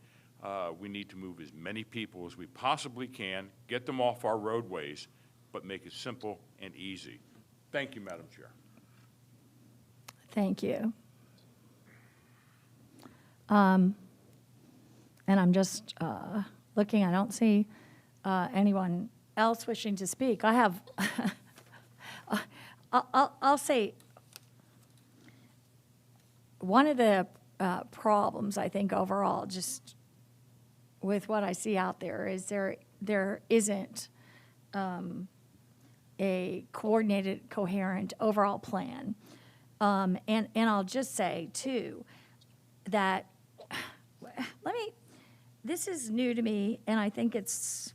We need to move as many people as we possibly can, get them off our roadways, but make it simple and easy. Thank you, Madam Chair. Thank you. And I'm just looking, I don't see anyone else wishing to speak. I have, I'll say, one of the problems, I think, overall, just with what I see out there is there isn't a coordinated, coherent overall plan. And I'll just say, too, that, this is new to me, and I think it's,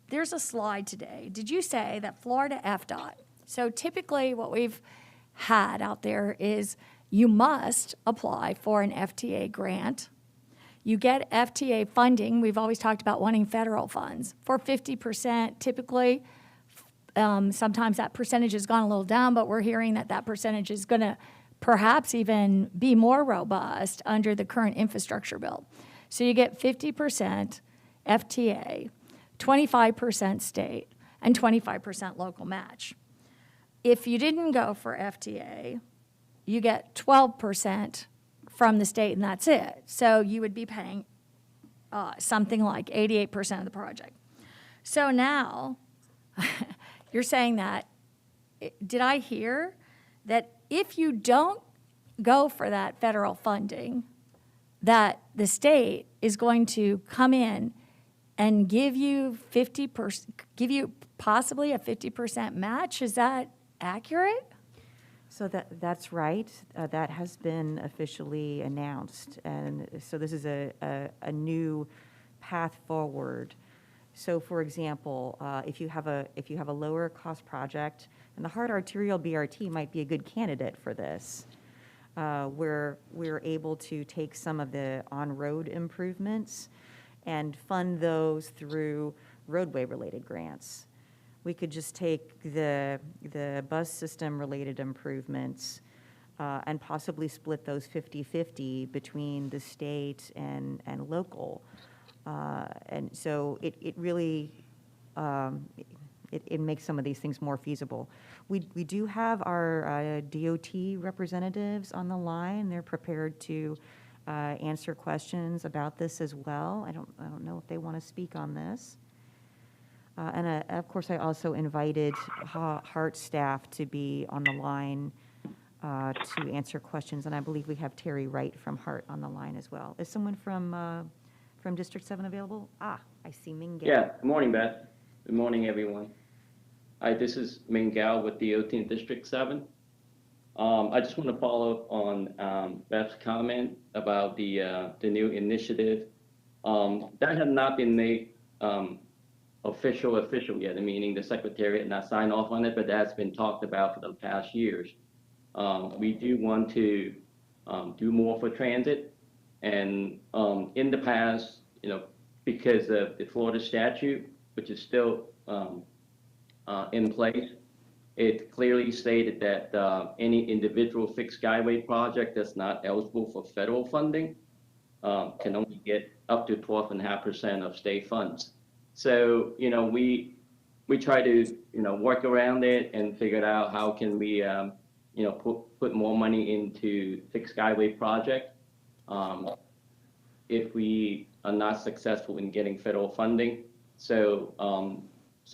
there's a slide today. Did you say that Florida Fdot, so typically what we've had out there is you must apply for an FTA grant. You get FTA funding. We've always talked about wanting federal funds for 50% typically. Sometimes that percentage has gone a little down, but we're hearing that percentage is going to perhaps even be more robust under the current infrastructure bill. So you get 50% FTA, 25% state, and 25% local match. If you didn't go for FTA, you get 12% from the state, and that's it. So you would be paying something like 88% of the project. So now, you're saying that, did I hear that if you don't go for that federal funding, that the state is going to come in and give you possibly a 50% match? Is that accurate? So that's right. That has been officially announced, and so this is a new path forward. So, for example, if you have a lower cost project, and the hard arterial BRT might be a good candidate for this, where we're able to take some of the on-road improvements and fund those through roadway-related grants. We could just take the bus system-related improvements and possibly split those 50-50 between the state and local. And so it really, it makes some of these things more feasible. We do have our DOT representatives on the line. They're prepared to answer questions about this as well. I don't know if they want to speak on this. And of course, I also invited HART staff to be on the line to answer questions. And I believe we have Terry Wright from HART on the line as well. Is someone from District 7 available? I see Ming Gao. Yeah, good morning, Beth. Good morning, everyone. Hi, this is Ming Gao with DOT in District 7. I just want to follow up on Beth's comment about the new initiative. That had not been made official yet, meaning the Secretary had not signed off on it, but that's been talked about for the past years. We do want to do more for transit. And in the past, because of the Florida statute, which is still in place, it clearly stated that any individual fixed Guideway project that's not eligible for federal funding can only get up to 12.5% of state funds. So, we try to, work around it and figure out how can we, put more money into fixed Guideway project. If we are not successful in getting federal funding. So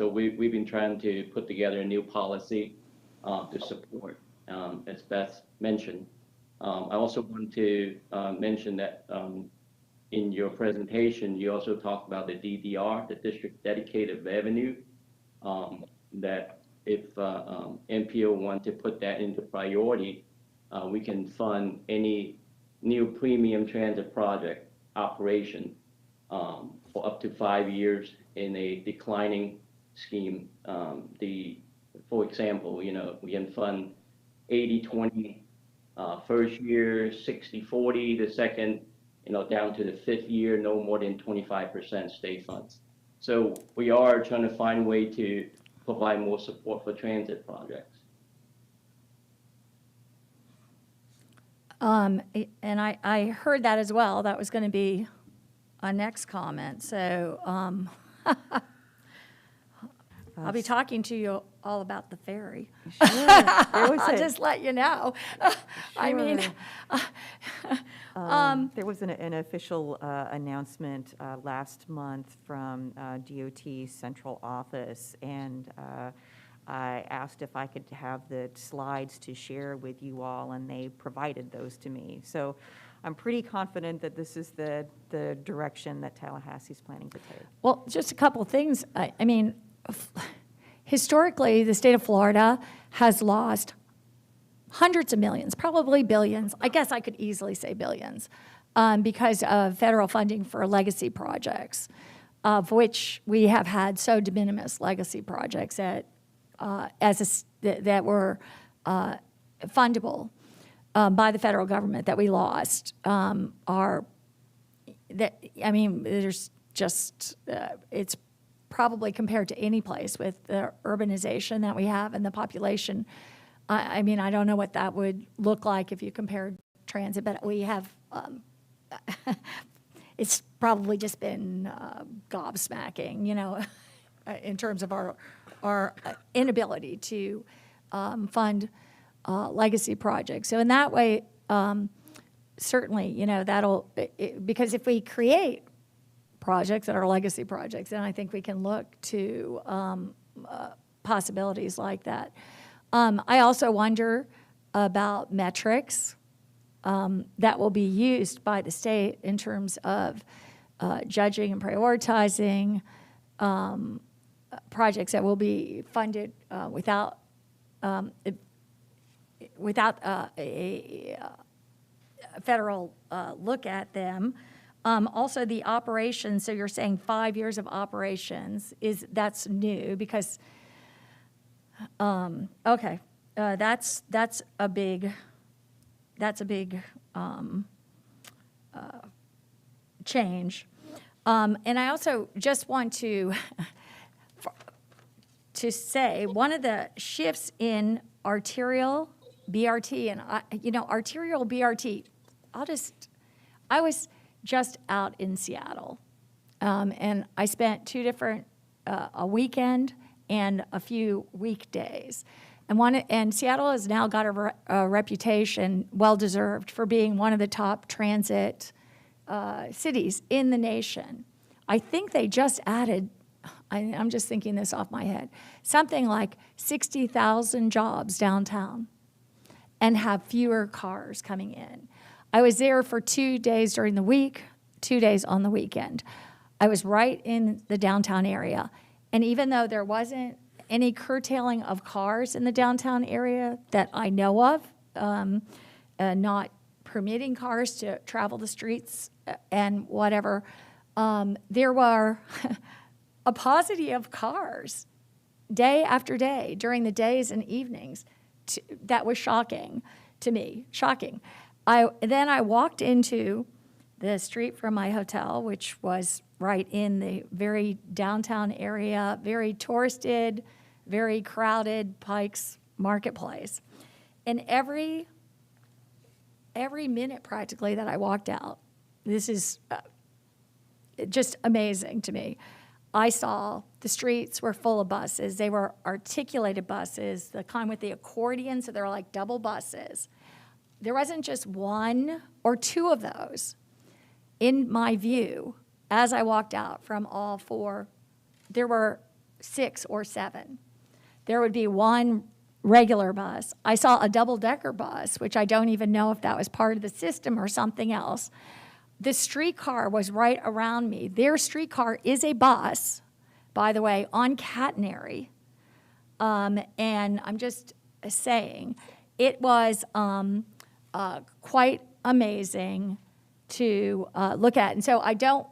we've been trying to put together a new policy to support, as Beth mentioned. I also want to mention that in your presentation, you also talked about the DDR, the District Dedicated Revenue, that if MPO want to put that into priority, we can fund any new premium transit project operation for up to 5 years in a declining scheme. For example, we can fund 80-20 first year, 60-40 the second, down to the 5th year, no more than 25% state funds. So we are trying to find a way to provide more support for transit projects. And I heard that as well. That was going to be a next comment. So I'll be talking to you all about the ferry. Sure. I'll just let you know. I mean, there was an official announcement last month from DOT Central Office, and I asked if I could have the slides to share with you all, and they provided those to me. So I'm pretty confident that this is the direction that Tallahassee's planning to take. well, just a couple of things. I mean, historically, the state of Florida has lost hundreds of millions, probably billions. I guess I could easily say billions, because of federal funding for legacy projects, of which we have had so de minimis legacy projects that that were fundable by the federal government that we lost. There's just it's probably compared to any place with the urbanization that we have and the population. I mean, I don't know what that would look like if you compared transit, but we have, it's probably just been gobsmacking, in terms of our inability to fund legacy projects. So in that way, certainly, because if we create projects that are legacy projects, then I think we can look to possibilities like that. I also wonder about metrics that will be used by the state in terms of judging and prioritizing projects that will be funded without a federal look at them. Also, the operations. So you're saying 5 years of operations that's new because. Okay, that's a big change. And I also just want to say one of the shifts in arterial BRT and arterial BRT. I was just out in Seattle, and I spent a weekend and a few weekdays. And Seattle has now got a reputation, well-deserved, for being one of the top transit cities in the nation. I think they just added, I'm just thinking this off my head, something like 60,000 jobs downtown and have fewer cars coming in. I was there for 2 days during the week, 2 days on the weekend. I was right in the downtown area. And even though there wasn't any curtailing of cars in the downtown area that I know of, not permitting cars to travel the streets and whatever, there were a paucity of cars day after day during the days and evenings. That was shocking to me, shocking. Then I walked into the street from my hotel, which was right in the very downtown area, very touristed, very crowded Pike's Marketplace. And every minute practically that I walked out, this is just amazing to me. I saw the streets were full of buses. They were articulated buses, the kind with the accordion, so they're like double buses. There wasn't just one or two of those. In my view, as I walked out from all four, there were 6 or 7. There would be one regular bus. I saw a double-decker bus, which I don't even know if that was part of the system or something else. The streetcar was right around me. Their streetcar is a bus, by the way, on catenary. And I'm just saying, it was quite amazing to look at. And so I don't,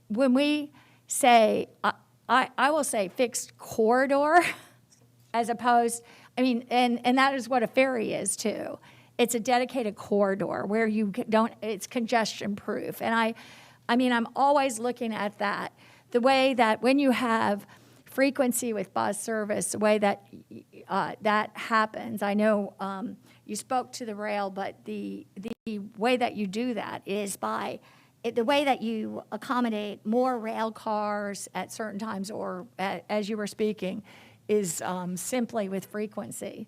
when we say, I will say fixed corridor, as opposed, I mean, and that is what a ferry is too. It's a dedicated corridor where you don't, it's congestion proof. And I mean, I'm always looking at that. The way that when you have frequency with bus service, the way that that happens, I know you spoke to the rail, but the way that you do that is by the way that you accommodate more rail cars at certain times, or as you were speaking, is simply with frequency,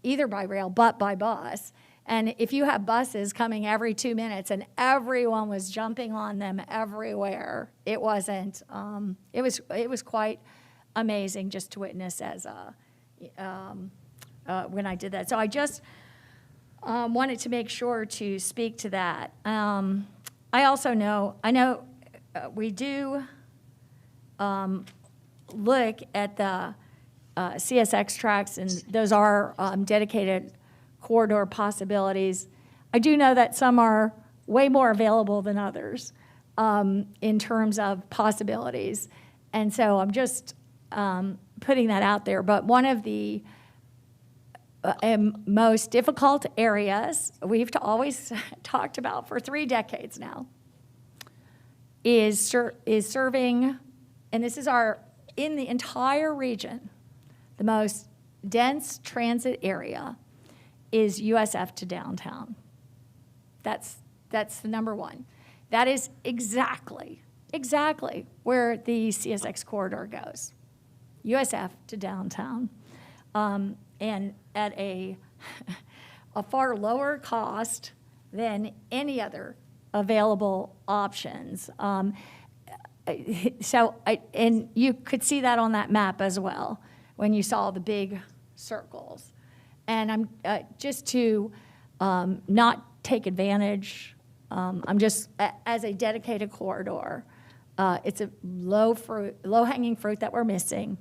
either by rail but by bus. And if you have buses coming every 2 minutes and everyone was jumping on them everywhere, it wasn't. It was quite amazing just to witness as when I did that. So I just wanted to make sure to speak to that. I also know, we do look at the CSX tracks, and those are dedicated corridor possibilities. I do know that some are way more available than others in terms of possibilities. And so I'm just putting that out there. But one of the most difficult areas we've always talked about for 3 decades now is serving, and this is in the entire region, the most dense transit area is USF to downtown. That's the number one. That is exactly where the CSX corridor goes. USF to downtown. And at a far lower cost than any other available options. And you could see that on that map as well when you saw the big circles. And I'm just to not take advantage, I'm just, as a dedicated corridor, it's a low-hanging fruit that we're missing.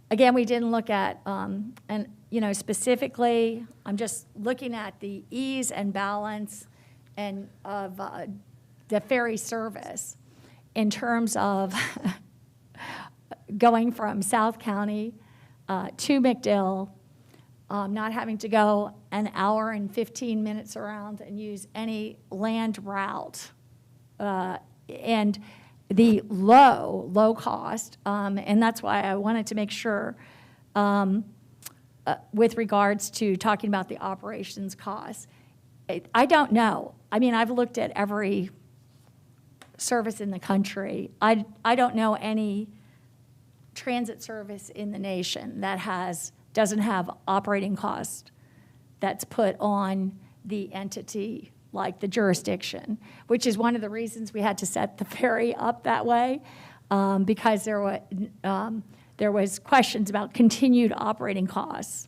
Again, we didn't look at, and specifically, I'm just looking at the ease and balance and of the ferry service in terms of going from South County to McDill, not having to go an hour and 15 minutes around and use any land route, and the low cost, and that's why I wanted to make sure with regards to talking about the operations costs. I don't know. I mean, I've looked at every service in the country. I don't know any transit service in the nation that doesn't have operating cost that's put on the entity like the jurisdiction, which is one of the reasons we had to set the ferry up that way, because there was questions about continued operating costs.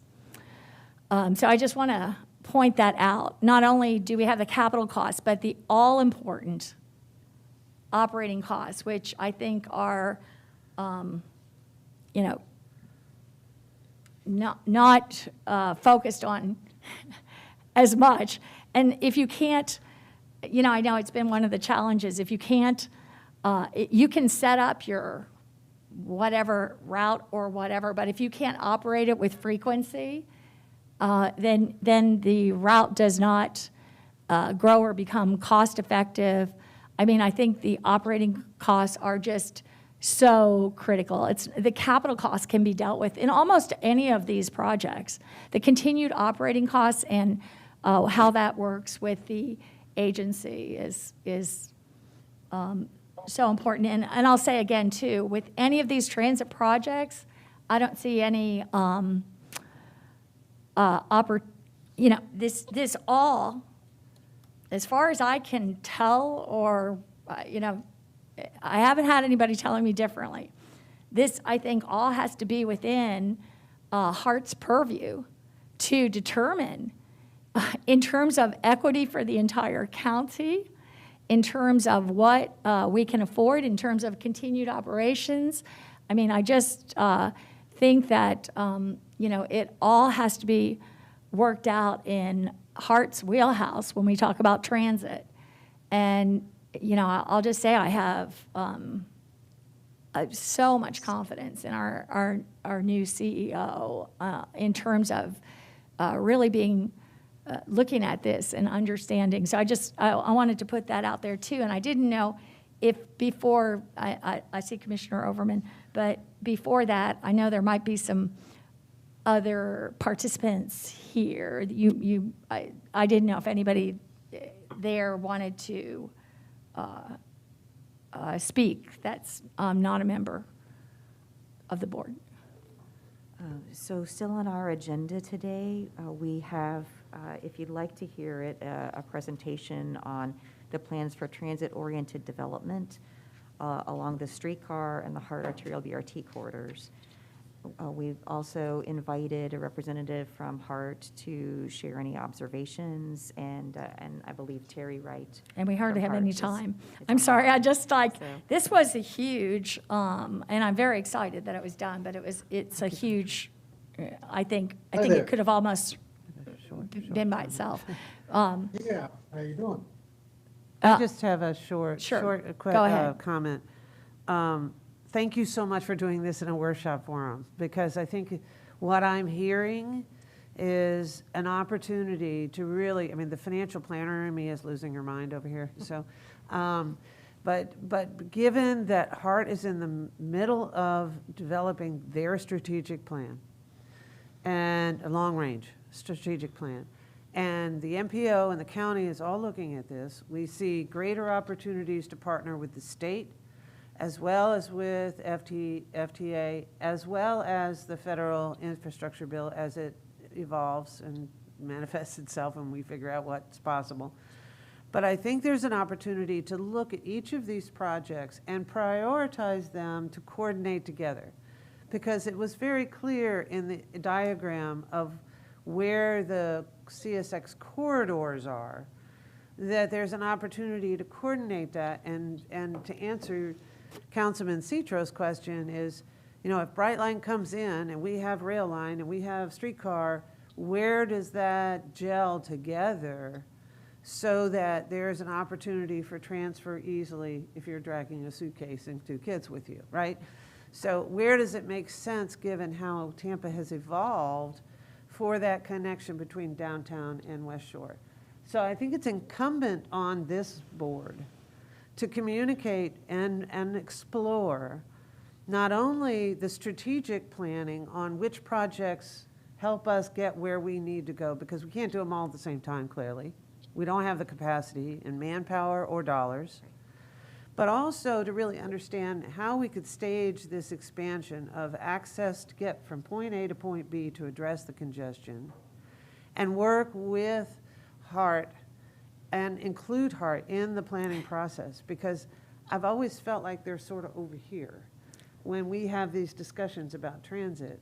So I just want to point that out. Not only do we have the capital costs, but the all-important operating costs, which I think are, not focused on as much. And if you can't, I know it's been one of the challenges. If you can't, you can set up your whatever route or whatever, but if you can't operate it with frequency, then the route does not grow or become cost effective. I mean, I think the operating costs are just so critical. The capital costs can be dealt with in almost any of these projects. The continued operating costs and how that works with the agency is so important. And I'll say again, too, with any of these transit projects, I don't see any this all, as far as I can tell, or, I haven't had anybody telling me differently. This, I think, all has to be within HART's purview to determine in terms of equity for the entire county, in terms of what we can afford, in terms of continued operations. I mean, I just think that, it all has to be worked out in HART's wheelhouse when we talk about transit. And, I'll just say I have so much confidence in our new CEO in terms of really being looking at this and understanding. So I wanted to put that out there too. And I didn't know if before, I see Commissioner Overman, but before that, I know there might be some other participants here. I didn't know if anybody there wanted to speak that's not a member of the board. So still on our agenda today, we have, if you'd like to hear it, a presentation on the plans for transit-oriented development along the streetcar and the HART arterial BRT corridors. We've also invited a representative from HART to share any observations, and I believe Terry Wright. And we hardly from have any HART time. is I'm on sorry, that. I just So- this was a huge, and I'm very excited that it was done, but it's a huge, I think there. it could have almost been by itself. Yeah, how you doing? I just have a quick Go ahead. comment. Thank you so much for doing this in a workshop forum, because I think what I'm hearing is an opportunity to really, I mean, the financial planner in me is losing her mind over here. So, but given that HART is in the middle of developing their strategic plan and a long-range strategic plan, and the MPO and the county is all looking at this, we see greater opportunities to partner with the state, as well as with FTA, as well as the federal infrastructure bill as it evolves and manifests itself and we figure out what's possible. But I think there's an opportunity to look at each of these projects and prioritize them to coordinate together. Because it was very clear in the diagram of where the CSX corridors are, that there's an opportunity to coordinate that. And to answer Councilman Citro's question is, if Brightline comes in and we have rail line and we have streetcar, where does that gel together so that there's an opportunity for transfer easily if you're dragging a suitcase and 2 kids with you, right? So where does it make sense given how Tampa has evolved for that connection between downtown and West Shore? So I think it's incumbent on this board to communicate and explore not only the strategic planning on which projects help us get where we need to go, because we can't do them all at the same time, clearly. We don't have the capacity in manpower or dollars, but also to really understand how we could stage this expansion of access to get from point A to point B to address the congestion, and work with HART and include HART in the planning process, because I've always felt like they're sort of over here when we have these discussions about transit.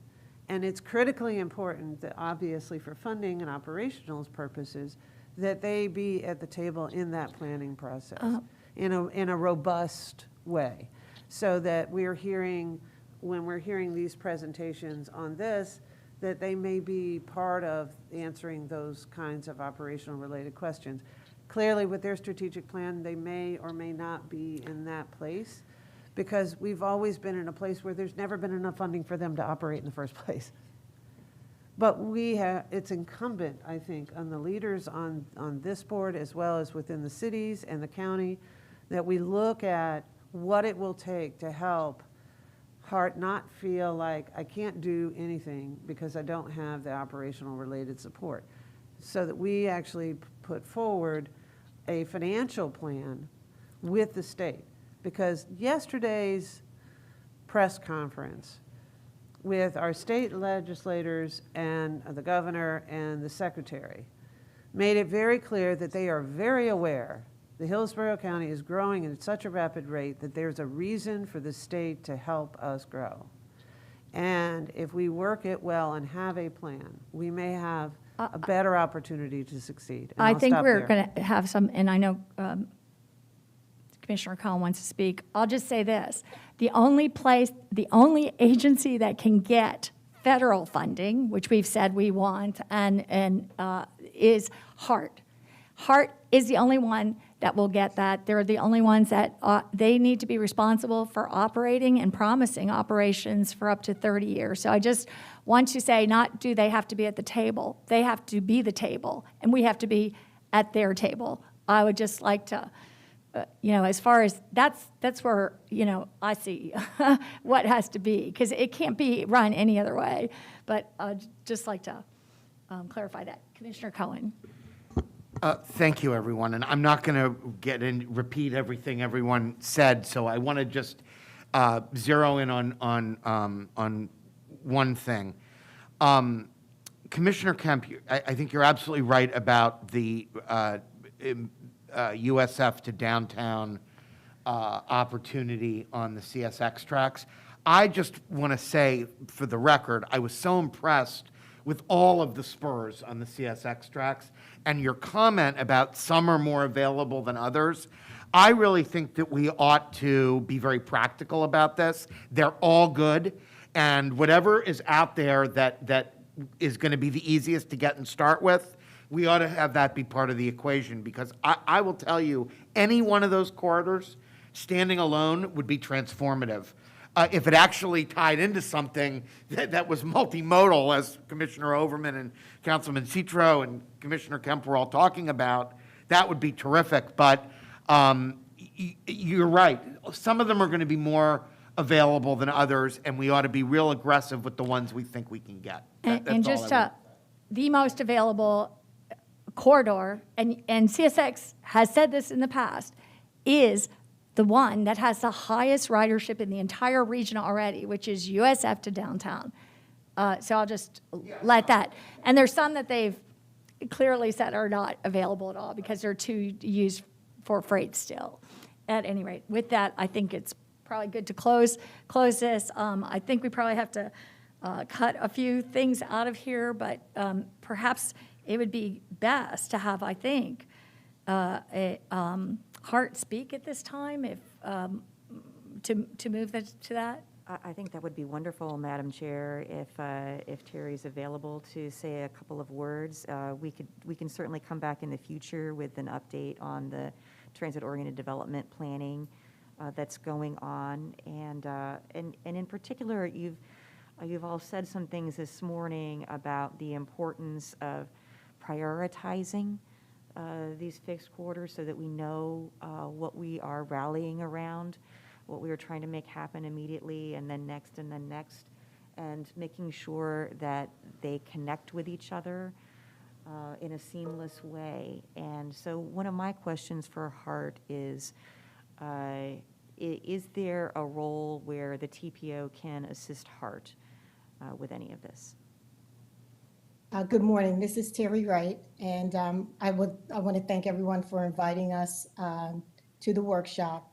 And it's critically important that obviously for funding and operational purposes, that they be at the table in that planning process in a robust way, so that we're hearing, when we're hearing these presentations on this, that they may be part of answering those kinds of operational related questions. Clearly, with their strategic plan, they may or may not be in that place, because we've always been in a place where there's never been enough funding for them to operate in the first place. But it's incumbent, I think, on the leaders on this board, as well as within the cities and the county, that we look at what it will take to help HART not feel like I can't do anything because I don't have the operational related support. So that we actually put forward a financial plan with the state. Because yesterday's press conference with our state legislators and the governor and the secretary made it very clear that they are very aware the Hillsborough County is growing at such a rapid rate that there's a reason for the state to help us grow. And if we work it well and have a plan, we may have a better opportunity to succeed. And I I'll think stop we're there. going to have some, and I know Commissioner Cohen wants to speak. I'll just say this. The only agency that can get federal funding, which we've said we want, and is HART. HART is the only one that will get that. They're the only ones that they need to be responsible for operating and promising operations for up to 30 years. So I just want to say, not do they have to be at the table. They have to be the table, and we have to be at their table. I would just like to, as far as that's where, I see what has to be, because it can't be run any other way. But I'd just like to clarify that. Commissioner Cohen. Thank you, everyone. And I'm not going to repeat everything everyone said, so I want to just zero in on one thing. Commissioner Kemp, I think you're absolutely right about the USF to downtown opportunity on the CSX tracks. I just want to say, for the record, I was so impressed with all of the spurs on the CSX tracks, and your comment about some are more available than others. I really think that we ought to be very practical about this. They're all good, and whatever is out there that is going to be the easiest to get and start with, we ought to have that be part of the equation, because I will tell you, any one of those corridors, standing alone, would be transformative. If it actually tied into something that was multimodal, as Commissioner Overman and Councilman Citro and Commissioner Kemp were all talking about, that would be terrific. But you're right. Some of them are going to be more available than others, and we ought to be real aggressive with the ones we think we can get. And just the most available corridor, and CSX has said this in the past, is the one that has the highest ridership in the entire region already, which is USF to downtown. So I'll just let that. And there's some that they've clearly said are not available at all because they're too used for freight still. At any rate, with that, I think it's probably good to close this. I think we probably have to cut a few things out of here, but perhaps it would be best to have, I think, Hart speak at this time, if to move to that. I think that would be wonderful, Madam Chair, if Terry's available to say a couple of words. We can certainly come back in the future with an update on the transit-oriented development planning that's going on, and in particular, you've all said some things this morning about the importance of prioritizing these fixed quarters so that we know what we are rallying around, what we are trying to make happen immediately, and then next, and making sure that they connect with each other in a seamless way. And so one of my questions for Hart is there a role where the TPO can assist Hart with any of this? Good morning. This is Terry Wright, and I want to thank everyone for inviting us to the workshop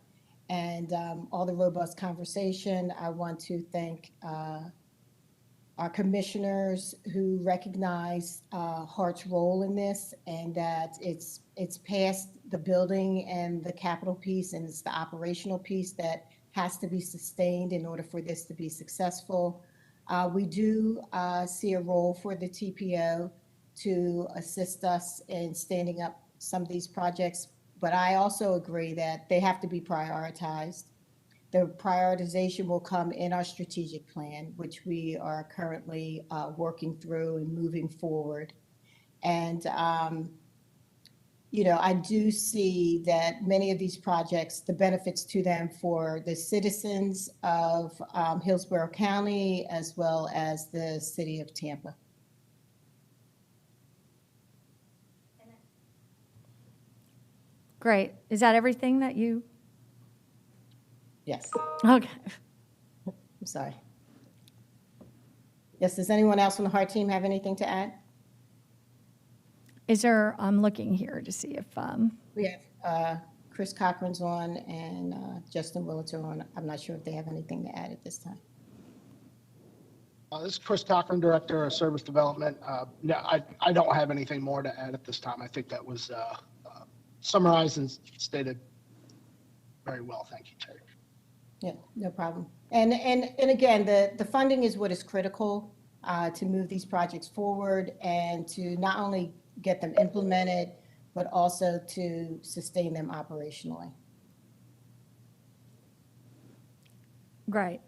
and all the robust conversation. I want to thank our commissioners who recognize Hart's role in this, and that it's past the building and the capital piece, and it's the operational piece that has to be sustained in order for this to be successful. We do see a role for the TPO to assist us in standing up some of these projects, but I also agree that they have to be prioritized. The prioritization will come in our strategic plan, which we are currently working through and moving forward. And I do see that many of these projects, the benefits to them for the citizens of Hillsborough County, as well as the city of Tampa. Great. Is that everything that you? Yes. Okay. I'm sorry. Yes, does anyone else from the Hart team have anything to add? Is there, I'm looking here to see if. We have Chris Cochran's on and Justin Willett on. I'm not sure if they have anything to add at this time. This is Chris Cochran, Director of Service Development. No, I don't have anything more to add at this time. I think that was summarized and stated very well. Thank you, Terry. Yeah, no problem. And again, the funding is what is critical to move these projects forward and to not only get them implemented, but also to sustain them operationally. Great.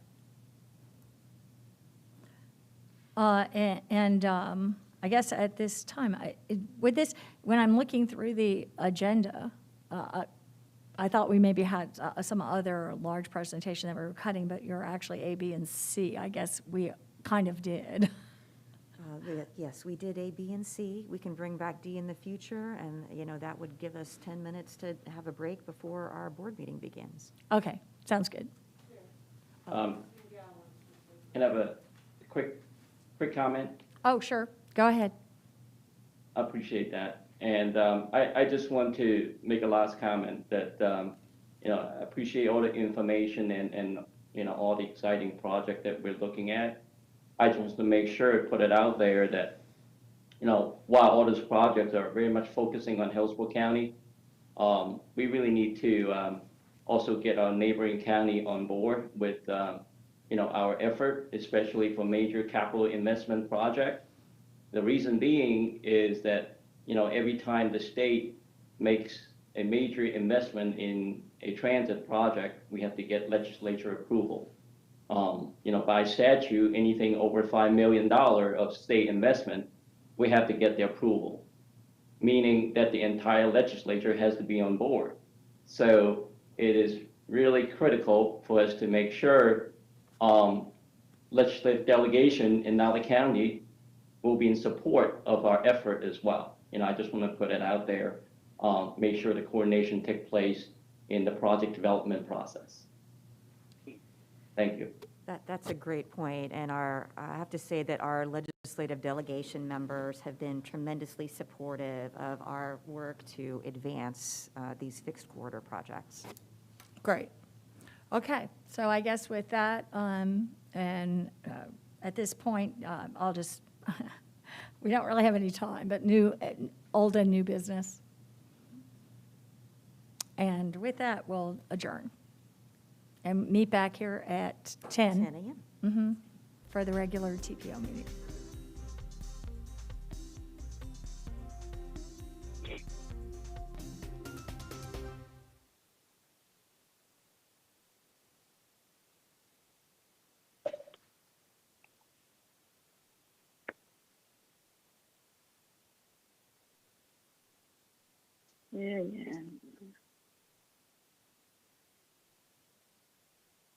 I guess at this time, when I'm looking through the agenda, I thought we maybe had some other large presentation that we were cutting, but you're actually A, B, and C. I guess we kind of did. Yes, we did A, B, and C. We can bring back D in the future, and, that would give us 10 minutes to have a break before our board meeting begins. Okay, sounds good. Can I have a quick comment? Oh, sure. Go ahead. I appreciate that. And I just want to make a last comment that, I appreciate all the information and all the exciting project that we're looking at. I just want to make sure, put it out there that, while all those projects are very much focusing on Hillsborough County, we really need to also get our neighboring county on board with, our effort, especially for major capital investment project. The reason being is that, every time the state makes a major investment in a transit project, we have to get legislature approval. By statute, anything over $5 million of state investment, we have to get the approval, meaning that the entire legislature has to be on board. So it is really critical for us to make sure legislative delegation in Nala County will be in support of our effort as well. I just want to put it out there, make sure the coordination takes place in the project development process. Thank you. That's a great point, and I have to say that our legislative delegation members have been tremendously supportive of our work to advance these fixed corridor projects. Great. Okay, so I guess with that, at this point, I'll just, we don't really have any time, but old and new business. And with that, we'll adjourn and meet back here at 10 a.m. For the regular TPO meeting.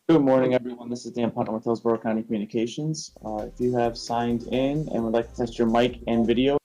Good morning, everyone. This is Dan Putnam with Hillsborough County Communications. If you have signed in and would like to test your mic and video,